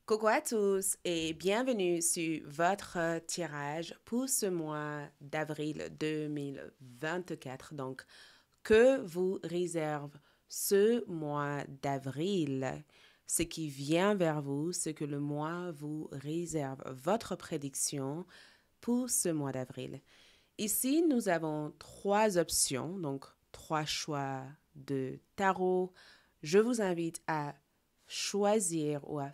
Coucou à tous et bienvenue sur votre tirage pour ce mois d'avril 2024. Donc, que vous réserve ce mois d'avril? Ce qui vient vers vous, ce que le mois vous réserve, votre prédiction pour ce mois d'avril. Ici, nous avons trois options, donc trois choix de tarot. Je vous invite à choisir ou à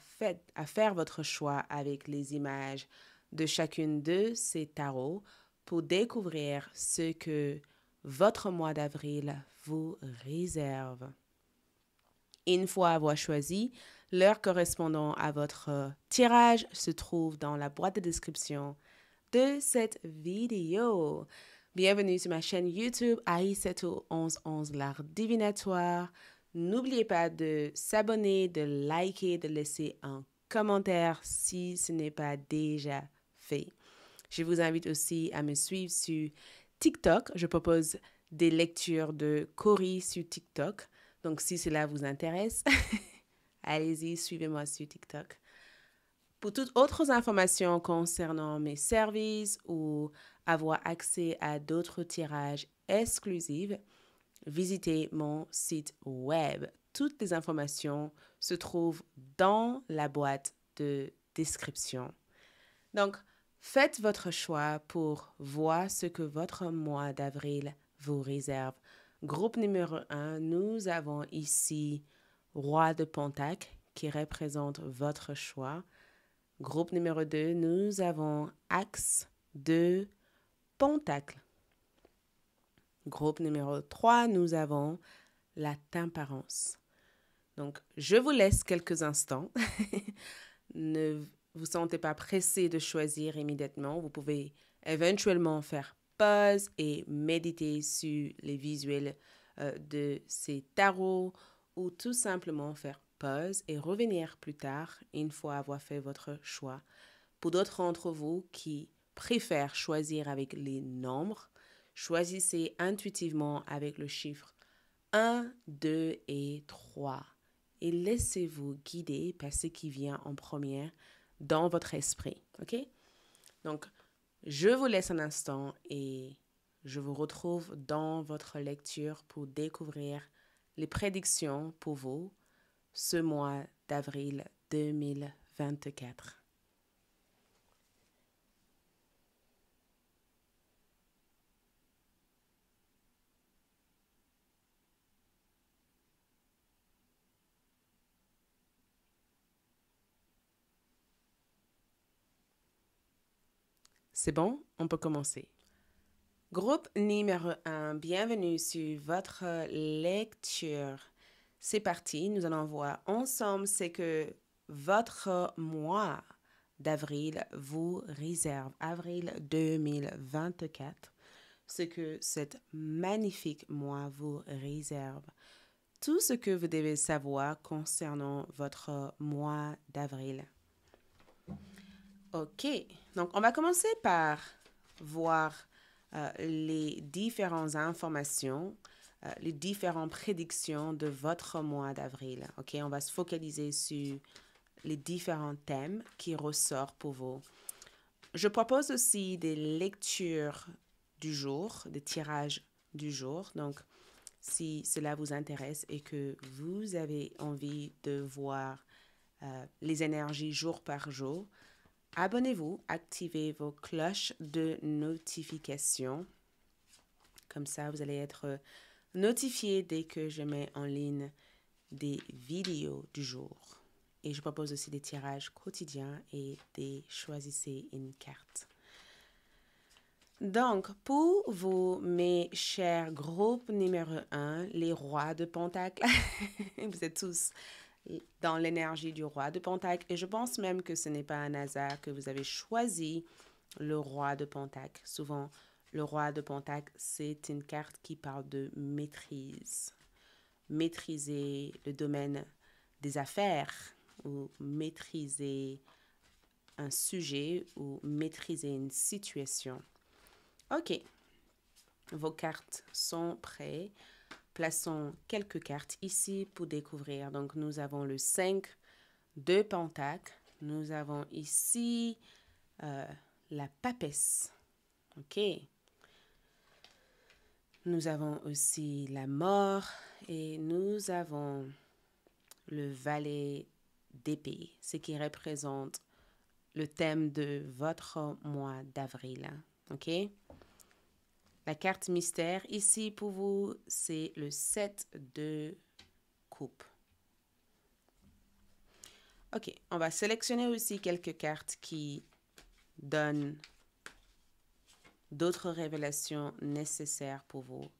faire votre choix avec les images de chacune de ces tarots pour découvrir ce que votre mois d'avril vous réserve. Une fois avoir choisi, l'heure correspondant à votre tirage se trouve dans la boîte de description de cette vidéo. Bienvenue sur ma chaîne YouTube Aïssatou 1111 l'art divinatoire. N'oubliez pas de s'abonner, de liker, de laisser un commentaire si ce n'est pas déjà fait. Je vous invite aussi à me suivre sur TikTok. Je propose des lectures de Cori sur TikTok. Donc, si cela vous intéresse, allez-y, suivez-moi sur TikTok. Pour toutes autres informations concernant mes services ou avoir accès à d'autres tirages exclusifs, visitez mon site web. Toutes les informations se trouvent dans la boîte de description. Donc, faites votre choix pour voir ce que votre mois d'avril vous réserve. Groupe numéro 1, nous avons ici Roi de Pentacle qui représente votre choix. Groupe numéro 2, nous avons Axe de Pentacle. Groupe numéro 3, nous avons la Temperance. Donc, je vous laisse quelques instants. Ne vous sentez pas pressé de choisir immédiatement. Vous pouvez éventuellement faire pause et méditer sur les visuels de ces tarots ou tout simplement faire pause et revenir plus tard une fois avoir fait votre choix. Pour d'autres d'entre vous qui préfèrent choisir avec les nombres, choisissez intuitivement avec le chiffre 1, 2 et 3 et laissez-vous guider par ce qui vient en première dans votre esprit. OK? Donc, je vous laisse un instant et je vous retrouve dans votre lecture pour découvrir les prédictions pour vous ce mois d'avril 2024. C'est bon? On peut commencer. Groupe numéro 1, bienvenue sur votre lecture. C'est parti, nous allons voir ensemble ce que votre mois d'avril vous réserve. Avril 2024, ce que cet magnifique mois vous réserve. Tout ce que vous devez savoir concernant votre mois d'avril. OK, donc on va commencer par voir les différentes informations, les différentes prédictions de votre mois d'avril. OK, on va se focaliser sur les différents thèmes qui ressortent pour vous. Je propose aussi des lectures du jour, des tirages du jour. Donc, si cela vous intéresse et que vous avez envie de voir les énergies jour par jour, abonnez-vous, activez vos cloches de notification. Comme ça, vous allez être notifié dès que je mets en ligne des vidéos du jour. Et je propose aussi des tirages quotidiens et des choisissez une carte. Donc, pour vous, mes chers groupes numéro 1, les rois de Pentacle, vous êtes tous dans l'énergie du roi de Pentacle. Et je pense même que ce n'est pas un hasard que vous avez choisi le roi de Pentacle. Souvent, le roi de Pentacle, c'est une carte qui parle de maîtrise. Maîtriser le domaine des affaires ou maîtriser un sujet ou maîtriser une situation. OK, vos cartes sont prêtes. Plaçons quelques cartes ici pour découvrir. Donc, nous avons le 5 de Pentacle, nous avons ici la papesse. OK. Nous avons aussi la mort et nous avons le valet d'épée, ce qui représente le thème de votre mois d'avril. OK? La carte mystère ici pour vous, c'est le 7 de coupe. OK, on va sélectionner aussi quelques cartes qui donnent d'autres révélations nécessaires pour vous.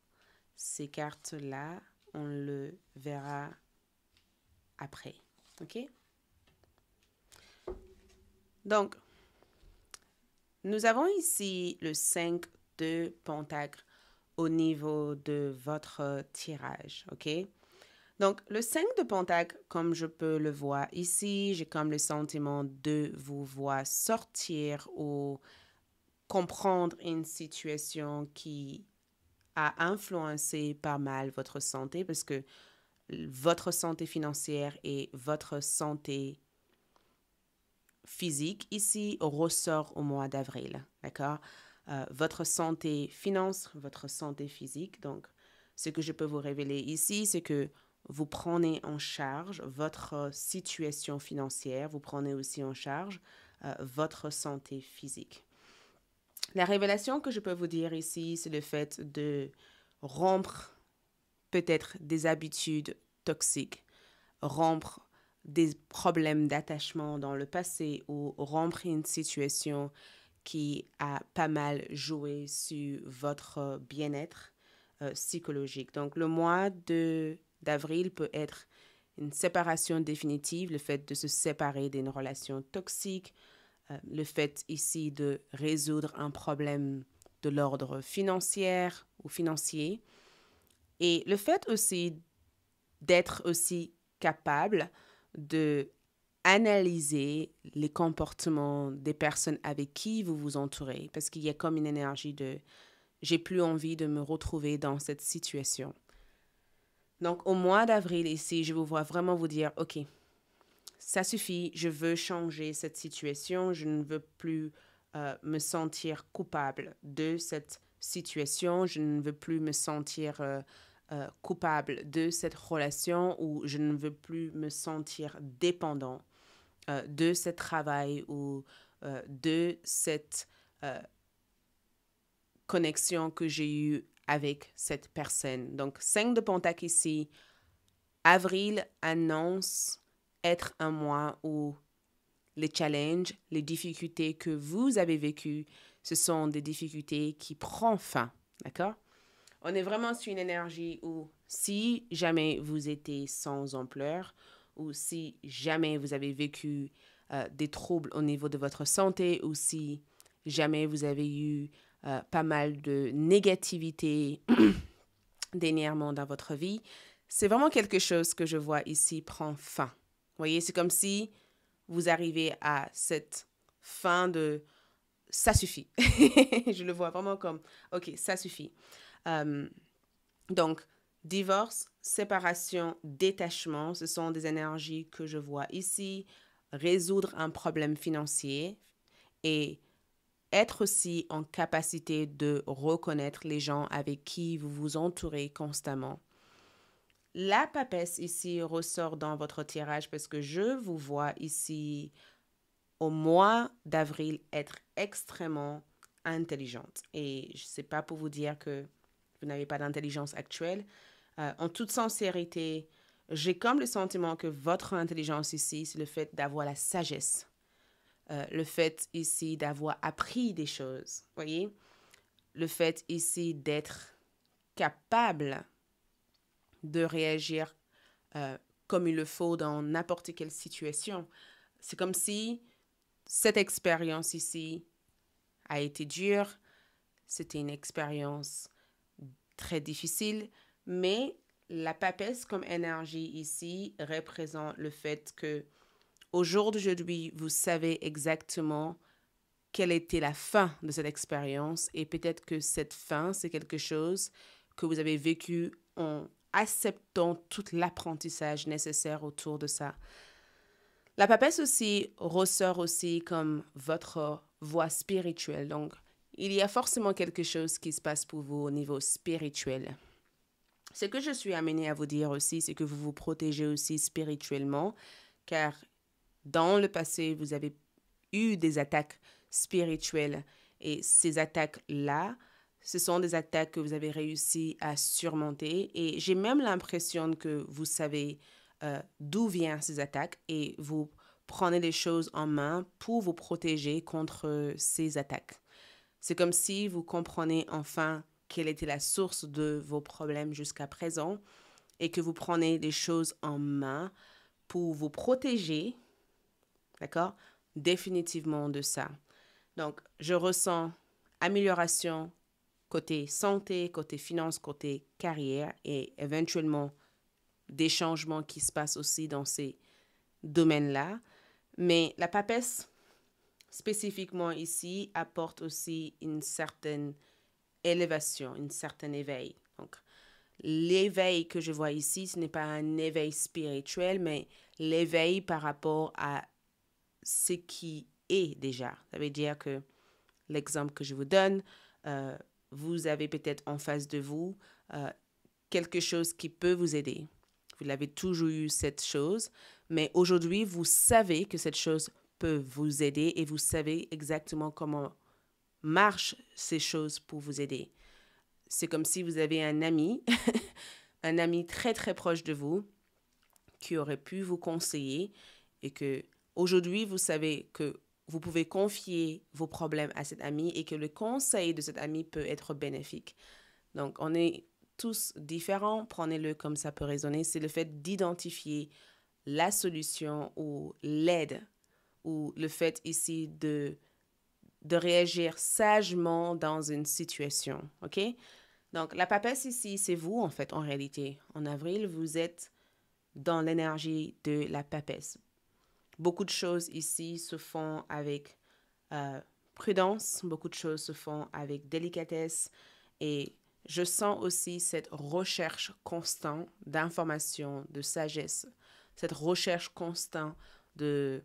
Ces cartes-là, on le verra après. OK? Donc, nous avons ici le 5 de pentacle au niveau de votre tirage. OK? Donc, le 5 de pentacle, comme je peux le voir ici, j'ai comme le sentiment de vous voir sortir ou comprendre une situation qui a influencé pas mal votre santé parce que votre santé financière et votre santé physique ici ressort au mois d'avril, d'accord? Votre santé finance, votre santé physique. Donc, ce que je peux vous révéler ici, c'est que vous prenez en charge votre situation financière, vous prenez aussi en charge votre santé physique. La révélation que je peux vous dire ici, c'est le fait de rompre peut-être des habitudes toxiques, rompre des problèmes d'attachement dans le passé ou rompre une situation qui a pas mal joué sur votre bien-être psychologique. Donc, le mois d'avril peut être une séparation définitive, le fait de se séparer d'une relation toxique, le fait ici de résoudre un problème de l'ordre financier ou financier, et le fait aussi d'être aussi capable de analyser les comportements des personnes avec qui vous vous entourez, parce qu'il y a comme une énergie de j'ai plus envie de me retrouver dans cette situation. Donc, au mois d'avril ici, je vous vois vraiment vous dire, OK, ça suffit, je veux changer cette situation, je ne veux plus me sentir coupable de cette situation, je ne veux plus me sentir coupable de cette relation ou je ne veux plus me sentir dépendant de ce travail ou de cette connexion que j'ai eue avec cette personne. Donc, 5 de pentacle ici, avril annonce être un mois où les challenges, les difficultés que vous avez vécues, ce sont des difficultés qui prennent fin, d'accord? On est vraiment sur une énergie où si jamais vous étiez sans ampleur ou si jamais vous avez vécu des troubles au niveau de votre santé ou si jamais vous avez eu pas mal de négativité dernièrement dans votre vie, c'est vraiment quelque chose que je vois ici prend fin. Vous voyez, c'est comme si vous arrivez à cette fin de ça suffit. Je le vois vraiment comme OK, ça suffit. Donc, divorce, séparation, détachement, ce sont des énergies que je vois ici. Résoudre un problème financier et être aussi en capacité de reconnaître les gens avec qui vous vous entourez constamment. La papesse ici ressort dans votre tirage parce que je vous vois ici au mois d'avril être extrêmement intelligente. Et je ne sais pas pour vous dire que vous n'avez pas d'intelligence actuelle. En toute sincérité, j'ai comme le sentiment que votre intelligence ici, c'est le fait d'avoir la sagesse. Le fait ici d'avoir appris des choses, voyez? Le fait ici d'être capable de réagir comme il le faut dans n'importe quelle situation. C'est comme si cette expérience ici a été dure, c'était une expérience très difficile, mais la papesse comme énergie ici représente le fait que au jour d'aujourd'hui, vous savez exactement quelle était la fin de cette expérience et peut-être que cette fin, c'est quelque chose que vous avez vécu en acceptant tout l'apprentissage nécessaire autour de ça. La papesse aussi ressort aussi comme votre voie spirituelle. Donc, il y a forcément quelque chose qui se passe pour vous au niveau spirituel. Ce que je suis amenée à vous dire aussi, c'est que vous vous protégez aussi spirituellement, car dans le passé, vous avez eu des attaques spirituelles. Et ces attaques-là, ce sont des attaques que vous avez réussi à surmonter. Et j'ai même l'impression que vous savez d'où viennent ces attaques et vous prenez les choses en main pour vous protéger contre ces attaques. C'est comme si vous comprenez enfin quelle était la source de vos problèmes jusqu'à présent et que vous prenez les choses en main pour vous protéger, d'accord, définitivement de ça. Donc, je ressens amélioration côté santé, côté finance, côté carrière et éventuellement des changements qui se passent aussi dans ces domaines-là. Mais la papesse, spécifiquement ici, apporte aussi une certaine élévation, un certain éveil. Donc, l'éveil que je vois ici, ce n'est pas un éveil spirituel, mais l'éveil par rapport à ce qui est déjà. Ça veut dire que l'exemple que je vous donne, vous avez peut-être en face de vous quelque chose qui peut vous aider. Vous l'avez toujours eu cette chose, mais aujourd'hui, vous savez que cette chose peut vous aider et vous savez exactement comment marchent ces choses pour vous aider. C'est comme si vous avez un ami, un ami très très proche de vous qui aurait pu vous conseiller et que aujourd'hui vous savez que vous pouvez confier vos problèmes à cet ami et que le conseil de cet ami peut être bénéfique. Donc on est tous différents, prenez-le comme ça peut résonner. C'est le fait d'identifier la solution ou l'aide ou le fait ici de réagir sagement dans une situation, ok? Donc, la papesse ici, c'est vous, en fait, en réalité. En avril, vous êtes dans l'énergie de la papesse. Beaucoup de choses ici se font avec prudence, beaucoup de choses se font avec délicatesse et je sens aussi cette recherche constante d'information, de sagesse, cette recherche constante de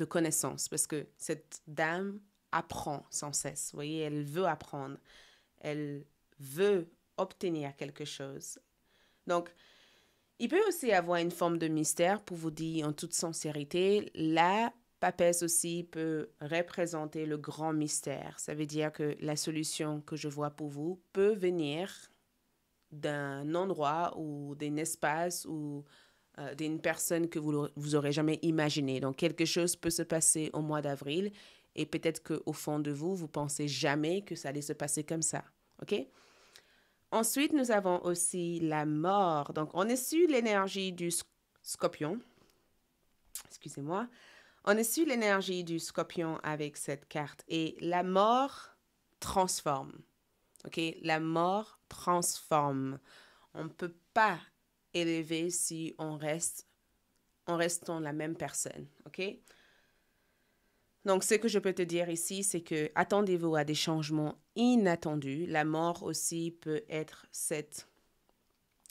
connaissances parce que cette dame apprend sans cesse. Vous voyez, elle veut apprendre, elle veut obtenir quelque chose. Donc, il peut aussi avoir une forme de mystère pour vous dire en toute sincérité, la papesse aussi peut représenter le grand mystère. Ça veut dire que la solution que je vois pour vous peut venir d'un endroit ou d'un espace ou d'une personne que vous aurez jamais imaginé. Donc, quelque chose peut se passer au mois d'avril et peut-être qu'au fond de vous, vous pensez jamais que ça allait se passer comme ça. OK? Ensuite, nous avons aussi la mort. Donc, on est sur l'énergie du scorpion. Excusez-moi. On est sur l'énergie du scorpion avec cette carte. Et la mort transforme. OK? La mort transforme. On ne peut pas élever si on reste en restant la même personne. OK? Donc, ce que je peux te dire ici, c'est que attendez-vous à des changements inattendus. La mort aussi peut être cet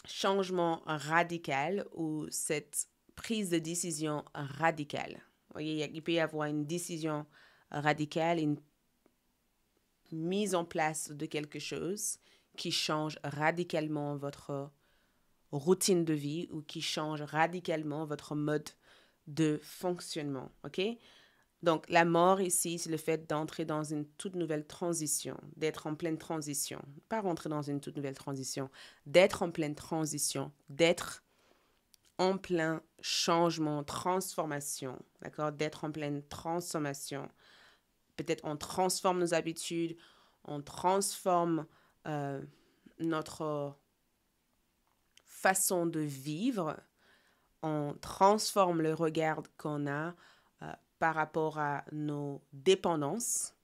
changement radical ou cette prise de décision radicale. Vous voyez, il peut y avoir une décision radicale, une mise en place de quelque chose qui change radicalement votre routine de vie ou qui change radicalement votre mode de fonctionnement. OK? Donc, la mort ici, c'est le fait d'entrer dans une toute nouvelle transition, d'être en pleine transition. Pas rentrer dans une toute nouvelle transition, d'être en pleine transition, d'être en plein changement, transformation, d'accord? D'être en pleine transformation. Peut-être on transforme nos habitudes, on transforme notre façon de vivre, on transforme le regard qu'on a par rapport à nos dépendances.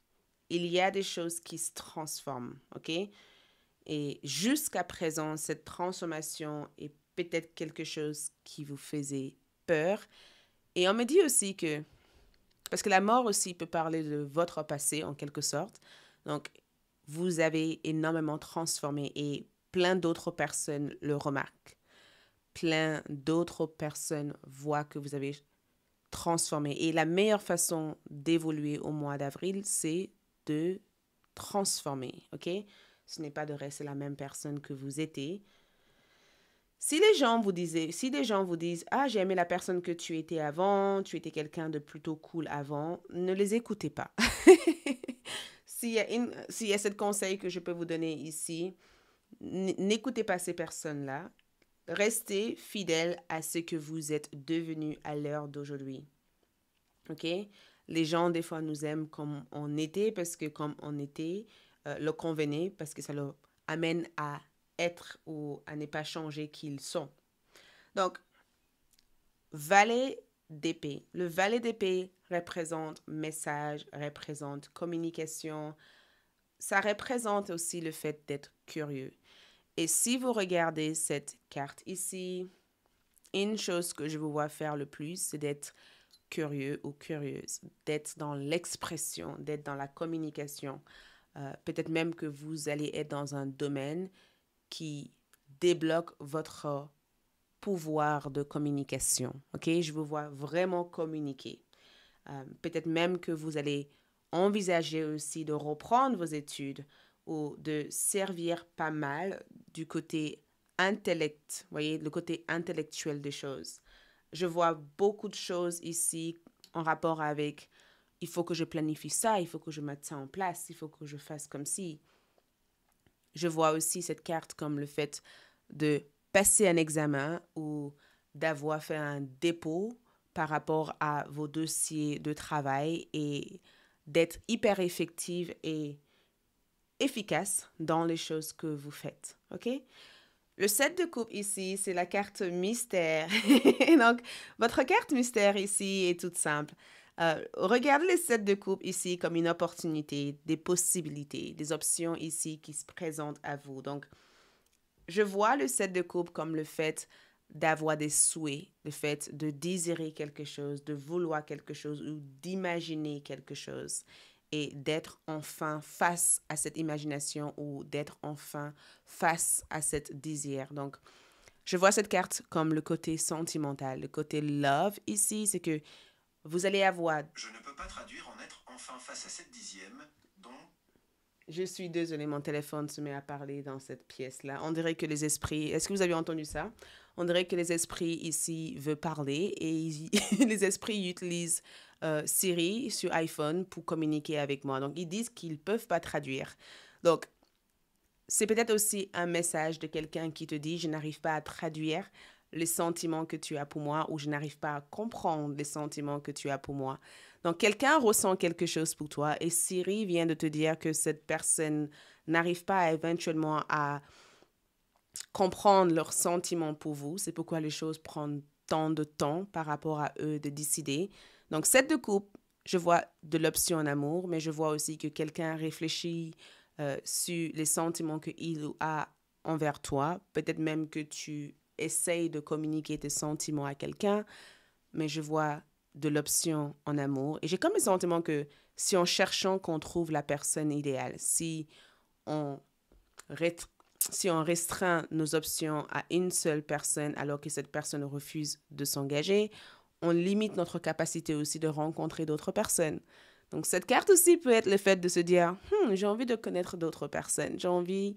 Il y a des choses qui se transforment, ok? Et jusqu'à présent, cette transformation est peut-être quelque chose qui vous faisait peur. Et on me dit aussi que, parce que la mort aussi peut parler de votre passé en quelque sorte, donc vous avez énormément transformé et plein d'autres personnes le remarquent. Plein d'autres personnes voient que vous avez transformer. Et la meilleure façon d'évoluer au mois d'avril, c'est de transformer, ok? Ce n'est pas de rester la même personne que vous étiez. Si les gens vous disent, ah, j'ai aimé la personne que tu étais avant, tu étais quelqu'un de plutôt cool avant, ne les écoutez pas. S'il y a ce conseil que je peux vous donner ici, n'écoutez pas ces personnes-là. Restez fidèle à ce que vous êtes devenu à l'heure d'aujourd'hui. OK? Les gens, des fois, nous aiment comme on était parce que comme on était, le convenait parce que ça leur amène à être ou à ne pas changer qui ils sont. Donc, valet d'épée. Le valet d'épée représente message, représente communication. Ça représente aussi le fait d'être curieux. Et si vous regardez cette carte ici, une chose que je vous vois faire le plus, c'est d'être curieux ou curieuse, d'être dans l'expression, d'être dans la communication. Peut-être même que vous allez être dans un domaine qui débloque votre pouvoir de communication. OK? Je vous vois vraiment communiquer. Peut-être même que vous allez envisager aussi de reprendre vos études ou de servir pas mal du côté intellect, voyez, le côté intellectuel des choses. Je vois beaucoup de choses ici en rapport avec il faut que je planifie ça, il faut que je mette ça en place, il faut que je fasse comme si. Je vois aussi cette carte comme le fait de passer un examen ou d'avoir fait un dépôt par rapport à vos dossiers de travail et d'être hyper effective et efficace dans les choses que vous faites. OK? Le 7 de coupe ici, c'est la carte mystère. Donc, votre carte mystère ici est toute simple. Regardez les 7 de coupe ici comme une opportunité, des possibilités, des options ici qui se présentent à vous. Donc, je vois le 7 de coupe comme le fait d'avoir des souhaits, le fait de désirer quelque chose, de vouloir quelque chose ou d'imaginer quelque chose et d'être enfin face à cette imagination ou d'être enfin face à cette désir. Donc, je vois cette carte comme le côté sentimental, le côté love ici, c'est que vous allez avoir... Je ne peux pas traduire en être enfin face à cette dixième, donc... Je suis désolée, mon téléphone se met à parler dans cette pièce-là. On dirait que les esprits... Est-ce que vous avez entendu ça? On dirait que les esprits ici veulent parler et les esprits utilisent Siri sur iPhone pour communiquer avec moi. Donc, ils disent qu'ils ne peuvent pas traduire. Donc, c'est peut-être aussi un message de quelqu'un qui te dit « Je n'arrive pas à traduire les sentiments que tu as pour moi » ou « Je n'arrive pas à comprendre les sentiments que tu as pour moi ». Donc, quelqu'un ressent quelque chose pour toi et Siri vient de te dire que cette personne n'arrive pas éventuellement à comprendre leurs sentiments pour vous. C'est pourquoi les choses prennent tant de temps par rapport à eux de décider. Donc, 7 de coupe, je vois de l'option en amour, mais je vois aussi que quelqu'un réfléchit sur les sentiments qu'il a envers toi. Peut-être même que tu essayes de communiquer tes sentiments à quelqu'un, mais je vois de l'option en amour. Et j'ai comme le sentiment que si en cherchant qu'on trouve la personne idéale, on, si on restreint nos options à une seule personne alors que cette personne refuse de s'engager, on limite notre capacité aussi de rencontrer d'autres personnes. Donc cette carte aussi peut être le fait de se dire, j'ai envie de connaître d'autres personnes, j'ai envie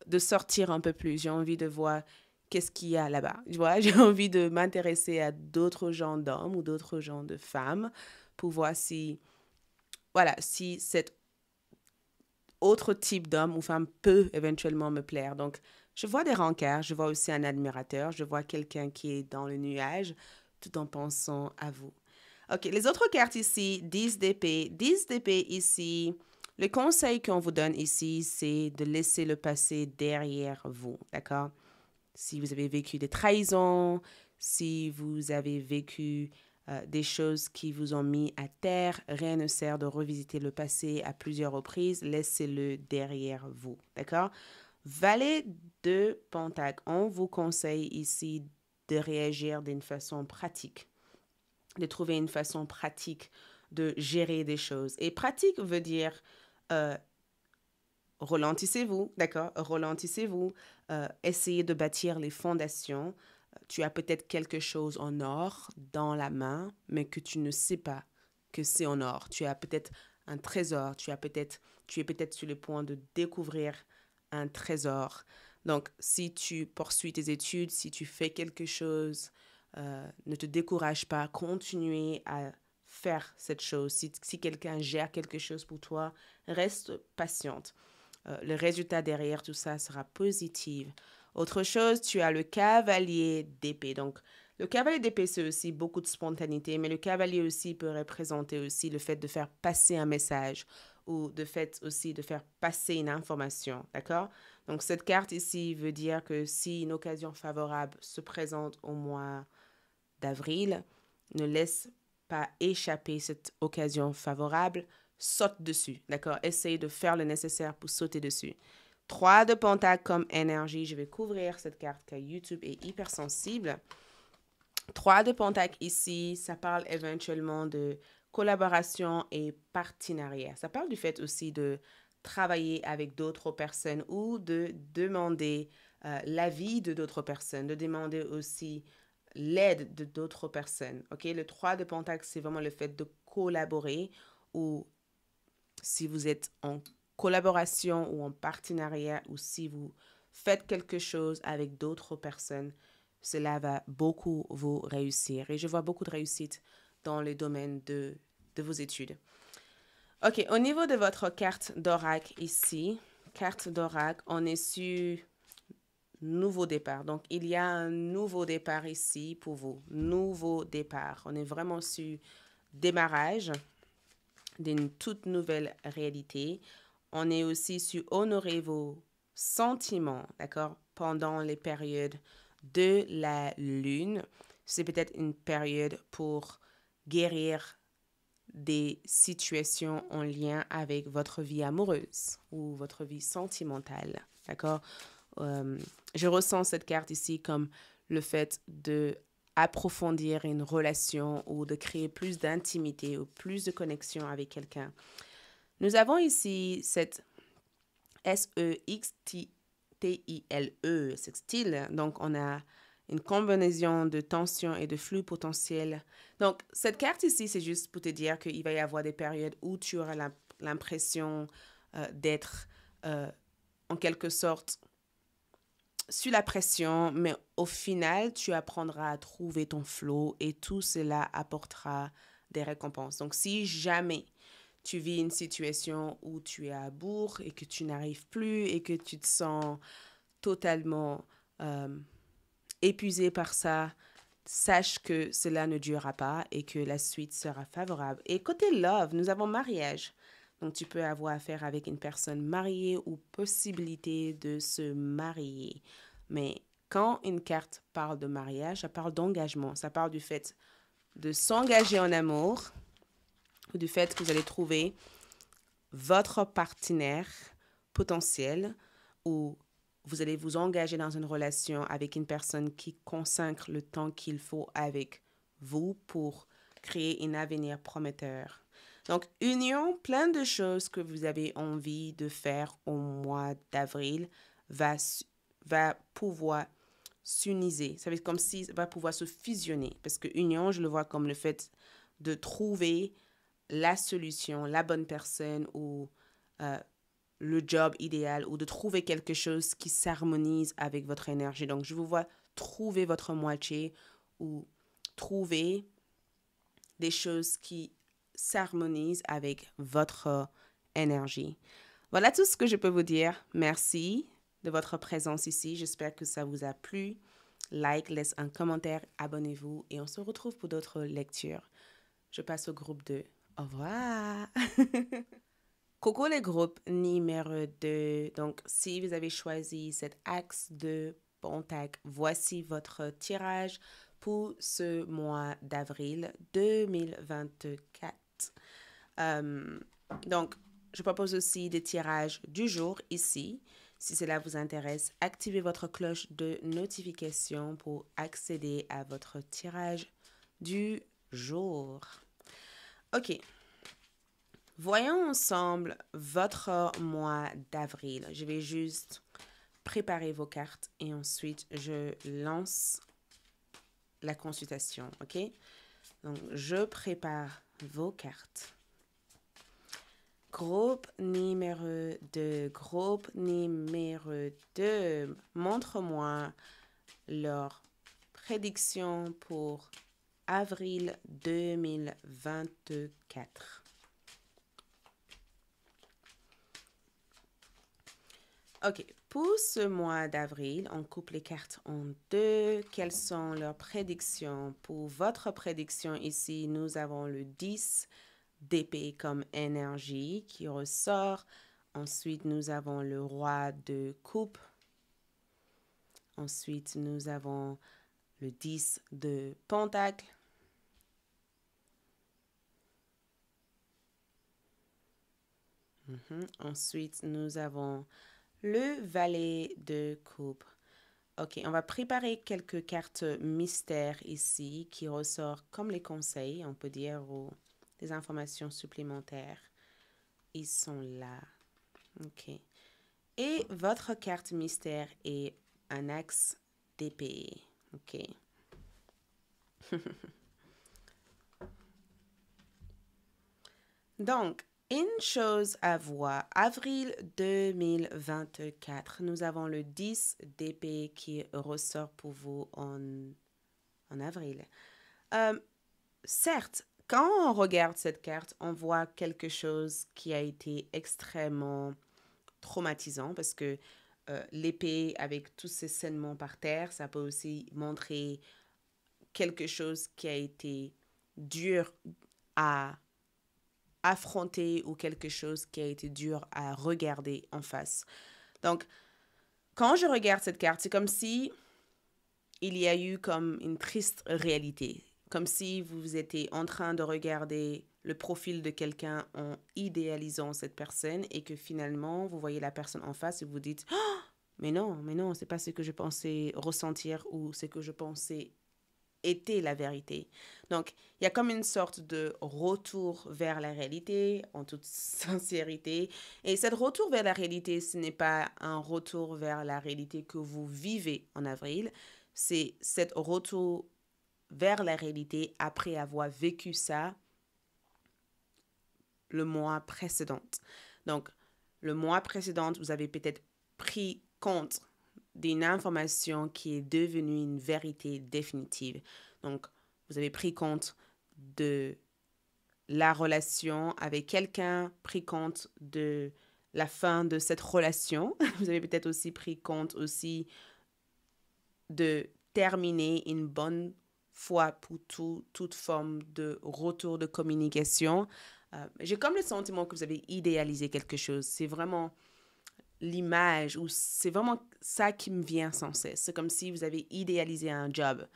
de sortir un peu plus, j'ai envie de voir qu'est-ce qu'il y a là-bas. Tu vois, j'ai envie de m'intéresser à d'autres genres d'hommes ou d'autres genres de femmes pour voir si, voilà, si cet autre type d'homme ou femme peut éventuellement me plaire. Donc, je vois des rencarts, je vois aussi un admirateur, je vois quelqu'un qui est dans le nuage tout en pensant à vous. OK, les autres cartes ici, 10 d'épée. 10 d'épée ici, le conseil qu'on vous donne ici, c'est de laisser le passé derrière vous, d'accord? Si vous avez vécu des trahisons, si vous avez vécu des choses qui vous ont mis à terre, rien ne sert de revisiter le passé à plusieurs reprises, laissez-le derrière vous, d'accord? Valet de Pentacle, on vous conseille ici de réagir d'une façon pratique, de trouver une façon pratique de gérer des choses. Et pratique veut dire ralentissez-vous, d'accord? Ralentissez-vous, essayez de bâtir les fondations Tu as peut-être quelque chose en or dans la main, mais que tu ne sais pas que c'est en or. Tu as peut-être un trésor, tu es peut-être sur le point de découvrir un trésor. Donc, si tu poursuis tes études, si tu fais quelque chose, ne te décourage pas, continue à faire cette chose. Si quelqu'un gère quelque chose pour toi, reste patiente. Le résultat derrière tout ça sera positif. Autre chose, tu as le cavalier d'épée. Donc, le cavalier d'épée, c'est aussi beaucoup de spontanéité, mais le cavalier aussi peut représenter aussi le fait de faire passer un message ou de fait aussi de faire passer une information, d'accord? Donc, cette carte ici veut dire que si une occasion favorable se présente au mois d'avril, ne laisse pas échapper cette occasion favorable, saute dessus, d'accord? Essaye de faire le nécessaire pour sauter dessus. 3 de pentacle comme énergie. Je vais couvrir cette carte car YouTube est hypersensible. 3 de pentacle ici, ça parle éventuellement de collaboration et partenariat. Ça parle du fait aussi de travailler avec d'autres personnes ou de demander l'avis de d'autres personnes, de demander aussi l'aide de d'autres personnes. Ok, le 3 de pentacle, c'est vraiment le fait de collaborer ou si vous êtes en collaboration ou en partenariat ou si vous faites quelque chose avec d'autres personnes, cela va beaucoup vous réussir. Et je vois beaucoup de réussite dans le domaine de vos études. Ok, au niveau de votre carte d'oracle ici, carte d'oracle, on est sur nouveau départ. Donc, il y a un nouveau départ ici pour vous. Nouveau départ. On est vraiment sur démarrage d'une toute nouvelle réalité. On est aussi sur honorer vos sentiments, d'accord, pendant les périodes de la lune. C'est peut-être une période pour guérir des situations en lien avec votre vie amoureuse ou votre vie sentimentale, d'accord? Je ressens cette carte ici comme le fait de approfondir une relation ou de créer plus d'intimité ou plus de connexion avec quelqu'un. Nous avons ici cette S-E-X-T-I-L-E, sextile. Donc, on a une combinaison de tension et de flux potentiel. Donc, cette carte ici, c'est juste pour te dire qu'il va y avoir des périodes où tu auras l'impression d'être en quelque sorte sur la pression, mais au final, tu apprendras à trouver ton flow et tout cela apportera des récompenses. Donc, si jamais tu vis une situation où tu es à bout et que tu n'arrives plus et que tu te sens totalement épuisé par ça, sache que cela ne durera pas et que la suite sera favorable. Et côté love, nous avons mariage. Donc, tu peux avoir affaire avec une personne mariée ou possibilité de se marier. Mais quand une carte parle de mariage, ça parle d'engagement. Ça parle du fait de s'engager en amour ou du fait que vous allez trouver votre partenaire potentiel ou vous allez vous engager dans une relation avec une personne qui consacre le temps qu'il faut avec vous pour créer un avenir prometteur. Donc, union, plein de choses que vous avez envie de faire au mois d'avril va pouvoir s'uniser. Ça va être comme si ça va pouvoir se fusionner. Parce que union, je le vois comme le fait de trouver la solution, la bonne personne ou le job idéal ou de trouver quelque chose qui s'harmonise avec votre énergie. Donc, je vous vois trouver votre moitié ou trouver des choses qui s'harmonisent avec votre énergie. Voilà tout ce que je peux vous dire. Merci de votre présence ici. J'espère que ça vous a plu. Like, laisse un commentaire, abonnez-vous et on se retrouve pour d'autres lectures. Je passe au groupe 2. Au revoir. Coucou les groupes numéro 2. Donc, si vous avez choisi cet axe de Pontac, voici votre tirage pour ce mois d'avril 2024. Donc, je propose aussi des tirages du jour ici. Si cela vous intéresse, activez votre cloche de notification pour accéder à votre tirage du jour. OK. Voyons ensemble votre mois d'avril. Je vais juste préparer vos cartes et ensuite je lance la consultation, ok? Donc, je prépare vos cartes. Groupe numéro 2. Montre-moi leur prédiction pour avril 2024. OK. Pour ce mois d'avril, on coupe les cartes en deux. Quelles sont leurs prédictions? Pour votre prédiction ici, nous avons le 10 d'épée comme énergie qui ressort. Ensuite, nous avons le roi de coupe. Ensuite, nous avons le 10 de pentacle. Ensuite, nous avons le valet de coupe. OK, on va préparer quelques cartes mystères ici qui ressortent comme les conseils, on peut dire, ou des informations supplémentaires. Ils sont là. OK. Et votre carte mystère est un axe d'épée. OK. Donc, une chose à voir, avril 2024, nous avons le 10 d'épée qui ressort pour vous en avril. Certes, quand on regarde cette carte, on voit quelque chose qui a été extrêmement traumatisant parce que l'épée avec tous ces saignements par terre, ça peut aussi montrer quelque chose qui a été dur à affronter ou quelque chose qui a été dur à regarder en face. Donc, quand je regarde cette carte, c'est comme si il y a eu comme une triste réalité. Comme si vous étiez en train de regarder le profil de quelqu'un en idéalisant cette personne et que finalement, vous voyez la personne en face et vous dites oh, mais non, c'est pas ce que je pensais ressentir ou ce que je pensais était la vérité. Donc, il y a comme une sorte de retour vers la réalité, en toute sincérité. Et cette retour vers la réalité, ce n'est pas un retour vers la réalité que vous vivez en avril, c'est cet retour vers la réalité après avoir vécu ça le mois précédent. Donc, le mois précédent, vous avez peut-être pris compte d'une information qui est devenue une vérité définitive. Donc, vous avez pris compte de la relation avec quelqu'un, pris compte de la fin de cette relation. Vous avez peut-être aussi pris compte aussi de terminer une bonne fois pour toute forme de retour de communication. J'ai comme le sentiment que vous avez idéalisé quelque chose. C'est vraiment l'image ou c'est vraiment ça qui me vient sans cesse. C'est comme si vous avez idéalisé un job,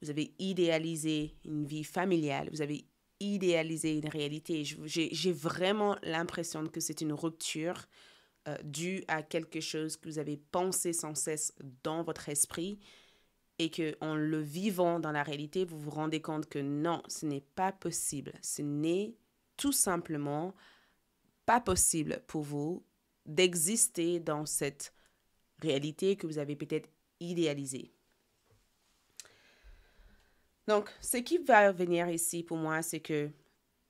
vous avez idéalisé une vie familiale, vous avez idéalisé une réalité. J'ai vraiment l'impression que c'est une rupture due à quelque chose que vous avez pensé sans cesse dans votre esprit et qu'en le vivant dans la réalité, vous vous rendez compte que non, ce n'est pas possible. Ce n'est tout simplement pas possible pour vous d'exister dans cette réalité que vous avez peut-être idéalisée. Donc, ce qui va venir ici pour moi, c'est que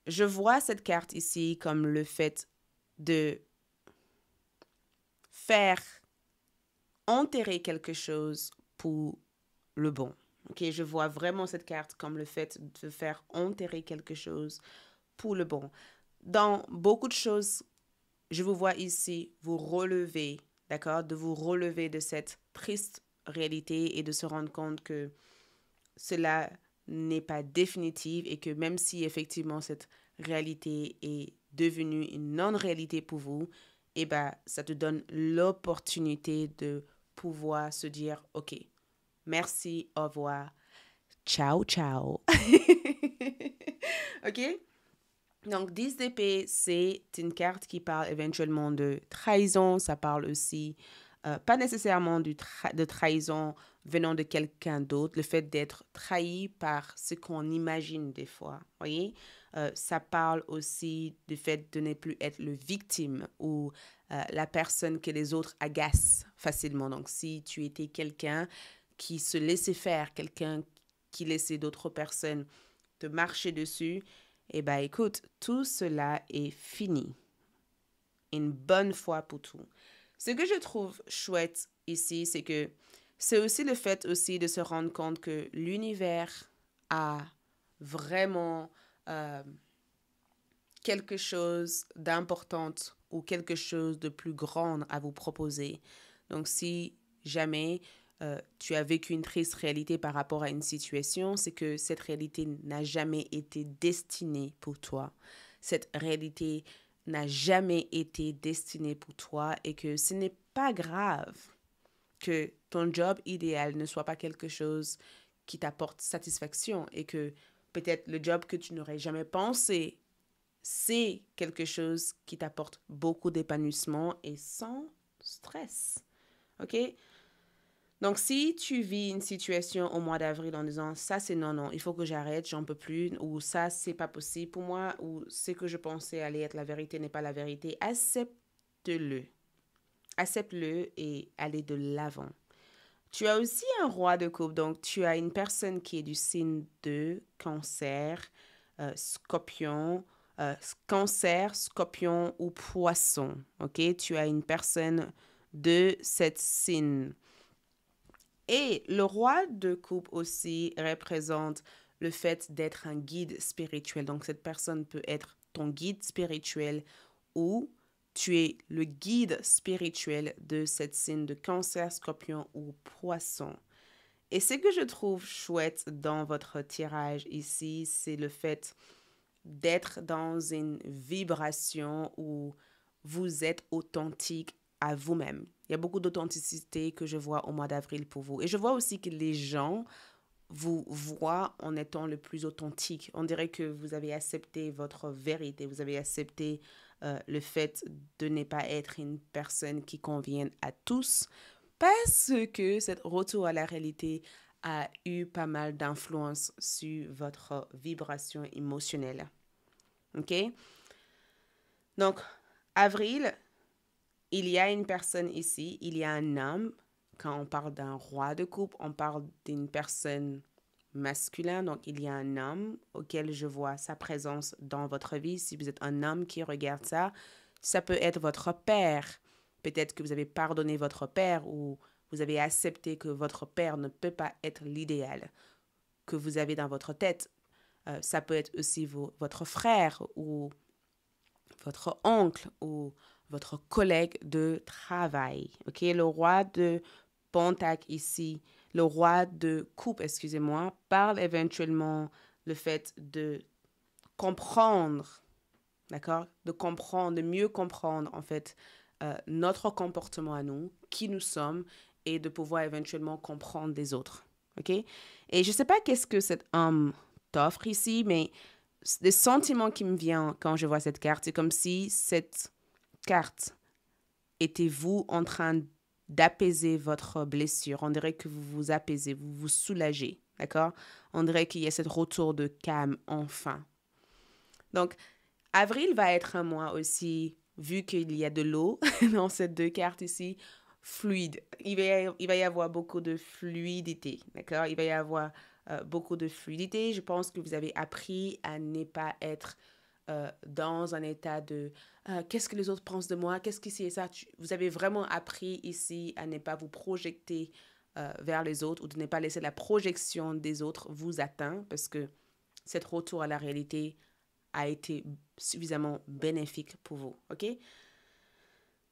je vois cette carte ici comme le fait de faire enterrer quelque chose pour le bon. Ok, je vois vraiment cette carte comme le fait de faire enterrer quelque chose pour le bon. Dans beaucoup de choses, je vous vois ici vous relever, d'accord, de vous relever de cette triste réalité et de se rendre compte que cela n'est pas définitive et que même si effectivement cette réalité est devenue une non-réalité pour vous, eh ben, ça te donne l'opportunité de pouvoir se dire, OK, merci, au revoir, ciao, ciao. OK? Donc, 10 d'épée, c'est une carte qui parle éventuellement de trahison. Ça parle aussi, pas nécessairement de trahison venant de quelqu'un d'autre, le fait d'être trahi par ce qu'on imagine des fois. Voyez? Ça parle aussi du fait de ne plus être le victime ou la personne que les autres agacent facilement. Donc, si tu étais quelqu'un qui se laissait faire, quelqu'un qui laissait d'autres personnes te marcher dessus, eh bien, écoute, tout cela est fini. Une bonne fois pour tout. Ce que je trouve chouette ici, c'est que c'est aussi le fait aussi de se rendre compte que l'univers a vraiment quelque chose d'important ou quelque chose de plus grand à vous proposer. Donc, si jamais tu as vécu une triste réalité par rapport à une situation, c'est que cette réalité n'a jamais été destinée pour toi. Cette réalité n'a jamais été destinée pour toi et que ce n'est pas grave que ton job idéal ne soit pas quelque chose qui t'apporte satisfaction et que peut-être le job que tu n'aurais jamais pensé, c'est quelque chose qui t'apporte beaucoup d'épanouissement et sans stress. OK? Donc, si tu vis une situation au mois d'avril en disant ça, c'est non, il faut que j'arrête, j'en peux plus, ou ça, c'est pas possible pour moi, ou ce que je pensais aller être la vérité n'est pas la vérité, accepte-le. Accepte-le et allez de l'avant. Tu as aussi un roi de coupe, donc tu as une personne qui est du signe de cancer, scorpion, cancer, scorpion ou poisson. OK? Tu as une personne de cette signe. Et le roi de coupe aussi représente le fait d'être un guide spirituel. Donc, cette personne peut être ton guide spirituel ou tu es le guide spirituel de cette signe de cancer, scorpion ou poisson. Et ce que je trouve chouette dans votre tirage ici, c'est le fait d'être dans une vibration où vous êtes authentique à vous-même. Il y a beaucoup d'authenticité que je vois au mois d'avril pour vous. Et je vois aussi que les gens vous voient en étant le plus authentique. On dirait que vous avez accepté votre vérité, vous avez accepté le fait de ne pas être une personne qui convienne à tous parce que cette retour à la réalité a eu pas mal d'influence sur votre vibration émotionnelle. OK? Donc, avril, il y a une personne ici, il y a un homme. Quand on parle d'un roi de coupe, on parle d'une personne masculine. Donc, il y a un homme auquel je vois sa présence dans votre vie. Si vous êtes un homme qui regarde ça, ça peut être votre père. Peut-être que vous avez pardonné votre père ou vous avez accepté que votre père ne peut pas être l'idéal que vous avez dans votre tête. Ça peut être aussi votre frère ou votre oncle ou votre collègue de travail. OK? Le roi de Pentacle ici, le roi de coupe, excusez-moi, parle éventuellement le fait de comprendre, d'accord? De comprendre, de mieux comprendre en fait notre comportement à nous, qui nous sommes et de pouvoir éventuellement comprendre des autres. OK? Et je ne sais pas qu'est-ce que cet homme t'offre ici, mais le sentiment qui me vient quand je vois cette carte, c'est comme si cette carte était vous en train d'apaiser votre blessure. On dirait que vous vous apaisez, vous vous soulagez, d'accord? On dirait qu'il y a ce retour de calme enfin. Donc, avril va être un mois aussi, vu qu'il y a de l'eau dans ces deux cartes ici, fluide. Il va y avoir beaucoup de fluidité, d'accord? Il va y avoir beaucoup de fluidité. Je pense que vous avez appris à ne pas être dans un état de qu'est-ce que les autres pensent de moi, qu'est-ce que c'est ça. Vous avez vraiment appris ici à ne pas vous projeter vers les autres ou de ne pas laisser la projection des autres vous atteindre parce que cet retour à la réalité a été suffisamment bénéfique pour vous, OK?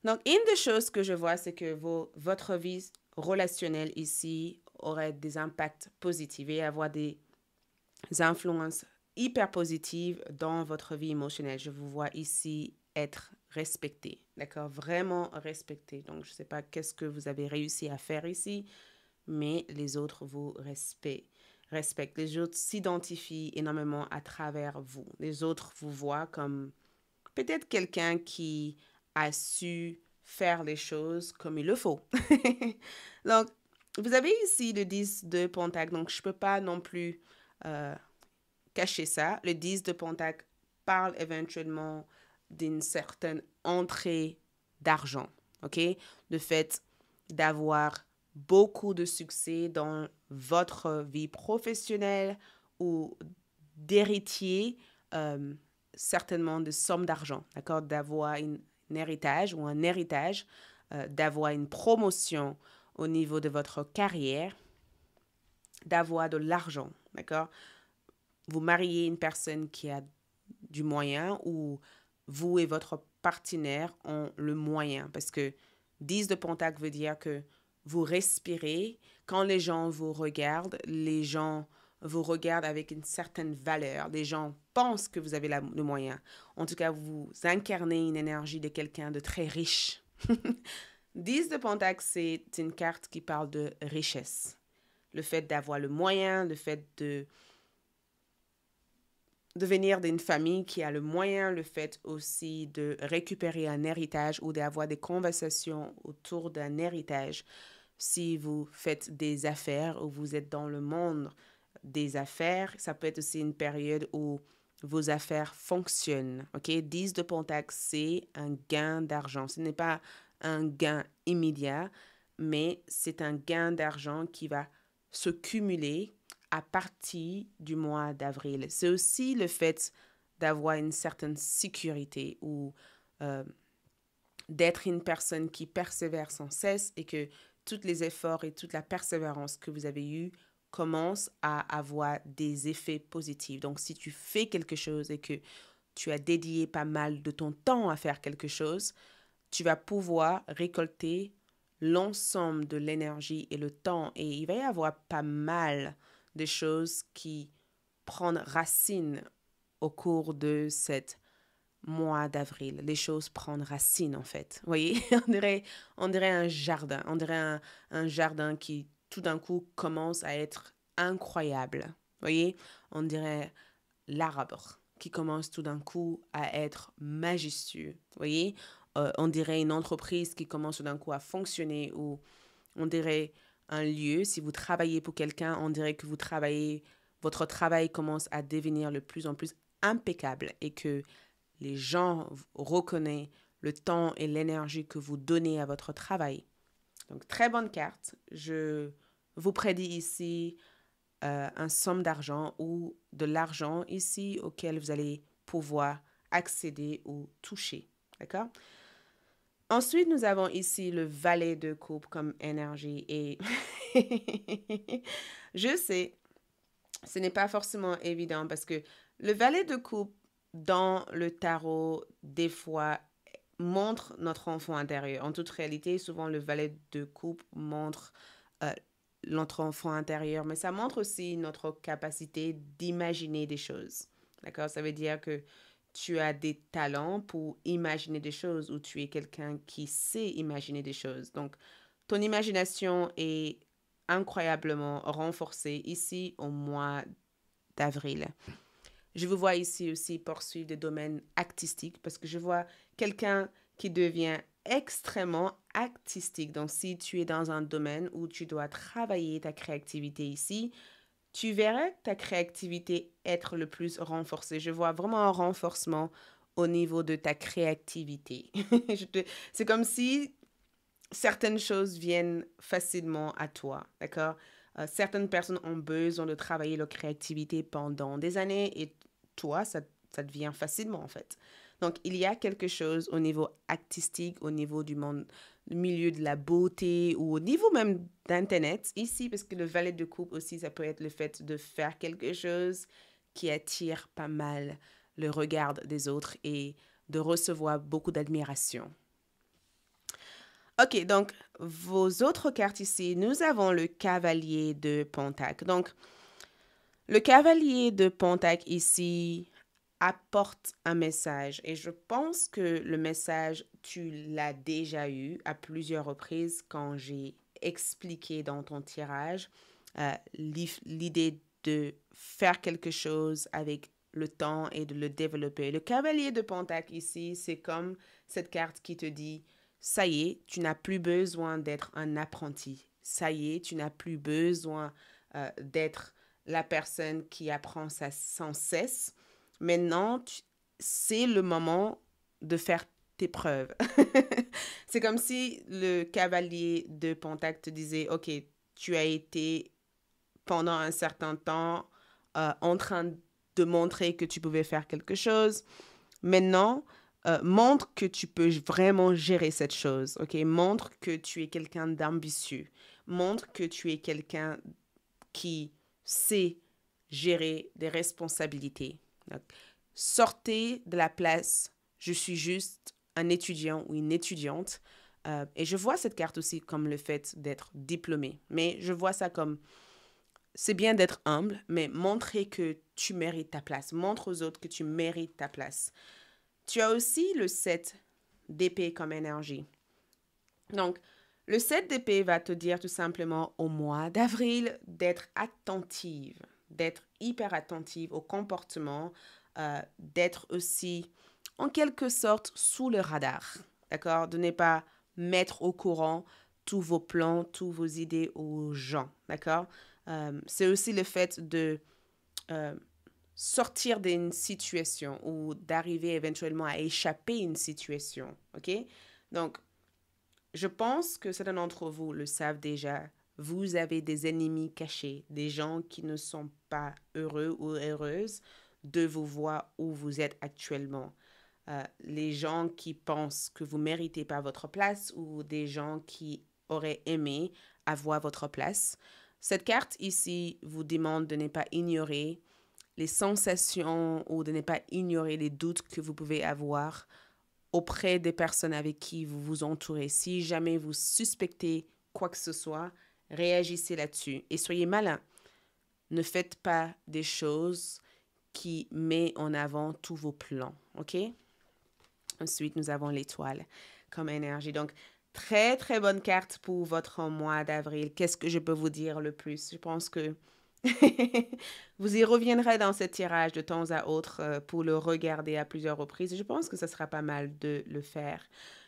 Donc, une des choses que je vois, c'est que votre vie relationnelle ici aurait des impacts positifs et avoir des influences hyper positives dans votre vie émotionnelle. Je vous vois ici être respecté, d'accord? Vraiment respecté. Donc, je ne sais pas qu'est-ce que vous avez réussi à faire ici, mais les autres vous respectent. Les autres s'identifient énormément à travers vous. Les autres vous voient comme peut-être quelqu'un qui a su faire les choses comme il le faut. Donc, vous avez ici le 10 de Pentacle, donc je ne peux pas non plus cacher ça. Le 10 de Pentacle parle éventuellement d'une certaine entrée d'argent, OK? Le fait d'avoir beaucoup de succès dans votre vie professionnelle ou d'héritier, certainement de sommes d'argent, d'accord? D'avoir un héritage ou un héritage, d'avoir une promotion au niveau de votre carrière, d'avoir de l'argent, d'accord? Vous mariez une personne qui a du moyen ou vous et votre partenaire ont le moyen parce que 10 de Pentacle veut dire que vous respirez. Quand les gens vous regardent, les gens vous regardent avec une certaine valeur. Les gens pensent que vous avez le moyen. En tout cas, vous incarnez une énergie de quelqu'un de très riche. 10 de Pentacle, c'est une carte qui parle de richesse. Le fait d'avoir le moyen, le fait de venir d'une famille qui a le moyen, le fait aussi de récupérer un héritage ou d'avoir des conversations autour d'un héritage. Si vous faites des affaires ou vous êtes dans le monde des affaires, ça peut être aussi une période où vos affaires fonctionnent. OK? 10 de Pentacle, c'est un gain d'argent. Ce n'est pas un gain immédiat, mais c'est un gain d'argent qui va se cumuler à partir du mois d'avril. C'est aussi le fait d'avoir une certaine sécurité ou d'être une personne qui persévère sans cesse et que tous les efforts et toute la persévérance que vous avez eue commencent à avoir des effets positifs. Donc, si tu fais quelque chose et que tu as dédié pas mal de ton temps à faire quelque chose, tu vas pouvoir récolter l'ensemble de l'énergie et le temps. Et il va y avoir pas mal de choses qui prennent racine au cours de cette mois d'avril. Les choses prennent racine, en fait. Vous voyez, on dirait un jardin. On dirait un jardin qui, tout d'un coup, commence à être incroyable. Vous voyez, on dirait l'arbre qui commence tout d'un coup à être majestueux. Vous voyez, on dirait une entreprise qui commence tout d'un coup à fonctionner ou on dirait un lieu. Si vous travaillez pour quelqu'un, on dirait que votre travail commence à devenir de plus en plus impeccable et que les gens reconnaissent le temps et l'énergie que vous donnez à votre travail. Donc, très bonne carte. Je vous prédis ici un somme d'argent ou de l'argent ici auquel vous allez pouvoir accéder ou toucher. D'accord? Ensuite, nous avons ici le valet de coupe comme énergie et je sais, ce n'est pas forcément évident parce que le valet de coupe dans le tarot, des fois, montre notre enfant intérieur. En toute réalité, souvent, le valet de coupe montre notre enfant intérieur, mais ça montre aussi notre capacité d'imaginer des choses. D'accord? Ça veut dire que tu as des talents pour imaginer des choses ou tu es quelqu'un qui sait imaginer des choses. Donc, ton imagination est incroyablement renforcée ici au mois d'avril. Je vous vois ici aussi poursuivre des domaines artistiques parce que je vois quelqu'un qui devient extrêmement artistique. Donc, si tu es dans un domaine où tu dois travailler ta créativité ici, tu verrais ta créativité être le plus renforcée. Je vois vraiment un renforcement au niveau de ta créativité. C'est comme si certaines choses viennent facilement à toi, d'accord? Certaines personnes ont besoin de travailler leur créativité pendant des années et toi, ça te vient facilement en fait. Donc, il y a quelque chose au niveau artistique, au niveau du monde, du milieu de la beauté ou au niveau même d'Internet ici, parce que le valet de coupe aussi, ça peut être le fait de faire quelque chose qui attire pas mal le regard des autres et de recevoir beaucoup d'admiration. Ok, donc vos autres cartes ici, nous avons le cavalier de Pentacle. Donc, le cavalier de Pentacle ici apporte un message et je pense que le message, tu l'as déjà eu à plusieurs reprises quand j'ai expliqué dans ton tirage l'idée de faire quelque chose avec le temps et de le développer. Le cavalier de Pentacle ici, c'est comme cette carte qui te dit ça y est, tu n'as plus besoin d'être un apprenti. Ça y est, tu n'as plus besoin d'être la personne qui apprend ça sans cesse. Maintenant, c'est le moment de faire tes preuves. C'est comme si le cavalier de Pentacle te disait, OK, tu as été pendant un certain temps en train de montrer que tu pouvais faire quelque chose. Maintenant, montre que tu peux vraiment gérer cette chose, ok? Montre que tu es quelqu'un d'ambitieux. Montre que tu es quelqu'un qui sait gérer des responsabilités. Donc, sortez de la place, je suis juste un étudiant ou une étudiante. Et je vois cette carte aussi comme le fait d'être diplômé. Mais je vois ça comme, c'est bien d'être humble, mais montrer que tu mérites ta place. Montre aux autres que tu mérites ta place. Tu as aussi le 7 d'épée comme énergie. Donc, le 7 d'épée va te dire tout simplement au mois d'avril d'être attentive, d'être hyper attentive au comportement, d'être aussi en quelque sorte sous le radar, d'accord? De ne pas mettre au courant tous vos plans, tous vos idées aux gens, d'accord? C'est aussi le fait de sortir d'une situation ou d'arriver éventuellement à échapper à une situation, ok? Donc, je pense que certains d'entre vous le savent déjà. Vous avez des ennemis cachés, des gens qui ne sont pas heureux ou heureuses de vous voir où vous êtes actuellement. Les gens qui pensent que vous ne méritez pas votre place ou des gens qui auraient aimé avoir votre place. Cette carte ici vous demande de ne pas ignorer les sensations ou de ne pas ignorer les doutes que vous pouvez avoir auprès des personnes avec qui vous vous entourez. Si jamais vous suspectez quoi que ce soit, réagissez là-dessus et soyez malin. Ne faites pas des choses qui mettent en avant tous vos plans, ok? Ensuite, nous avons l'étoile comme énergie. Donc, très, très bonne carte pour votre mois d'avril. Qu'est-ce que je peux vous dire le plus? Je pense que vous y reviendrez dans ce tirage de temps à autre pour le regarder à plusieurs reprises. Je pense que ce sera pas mal de le faire.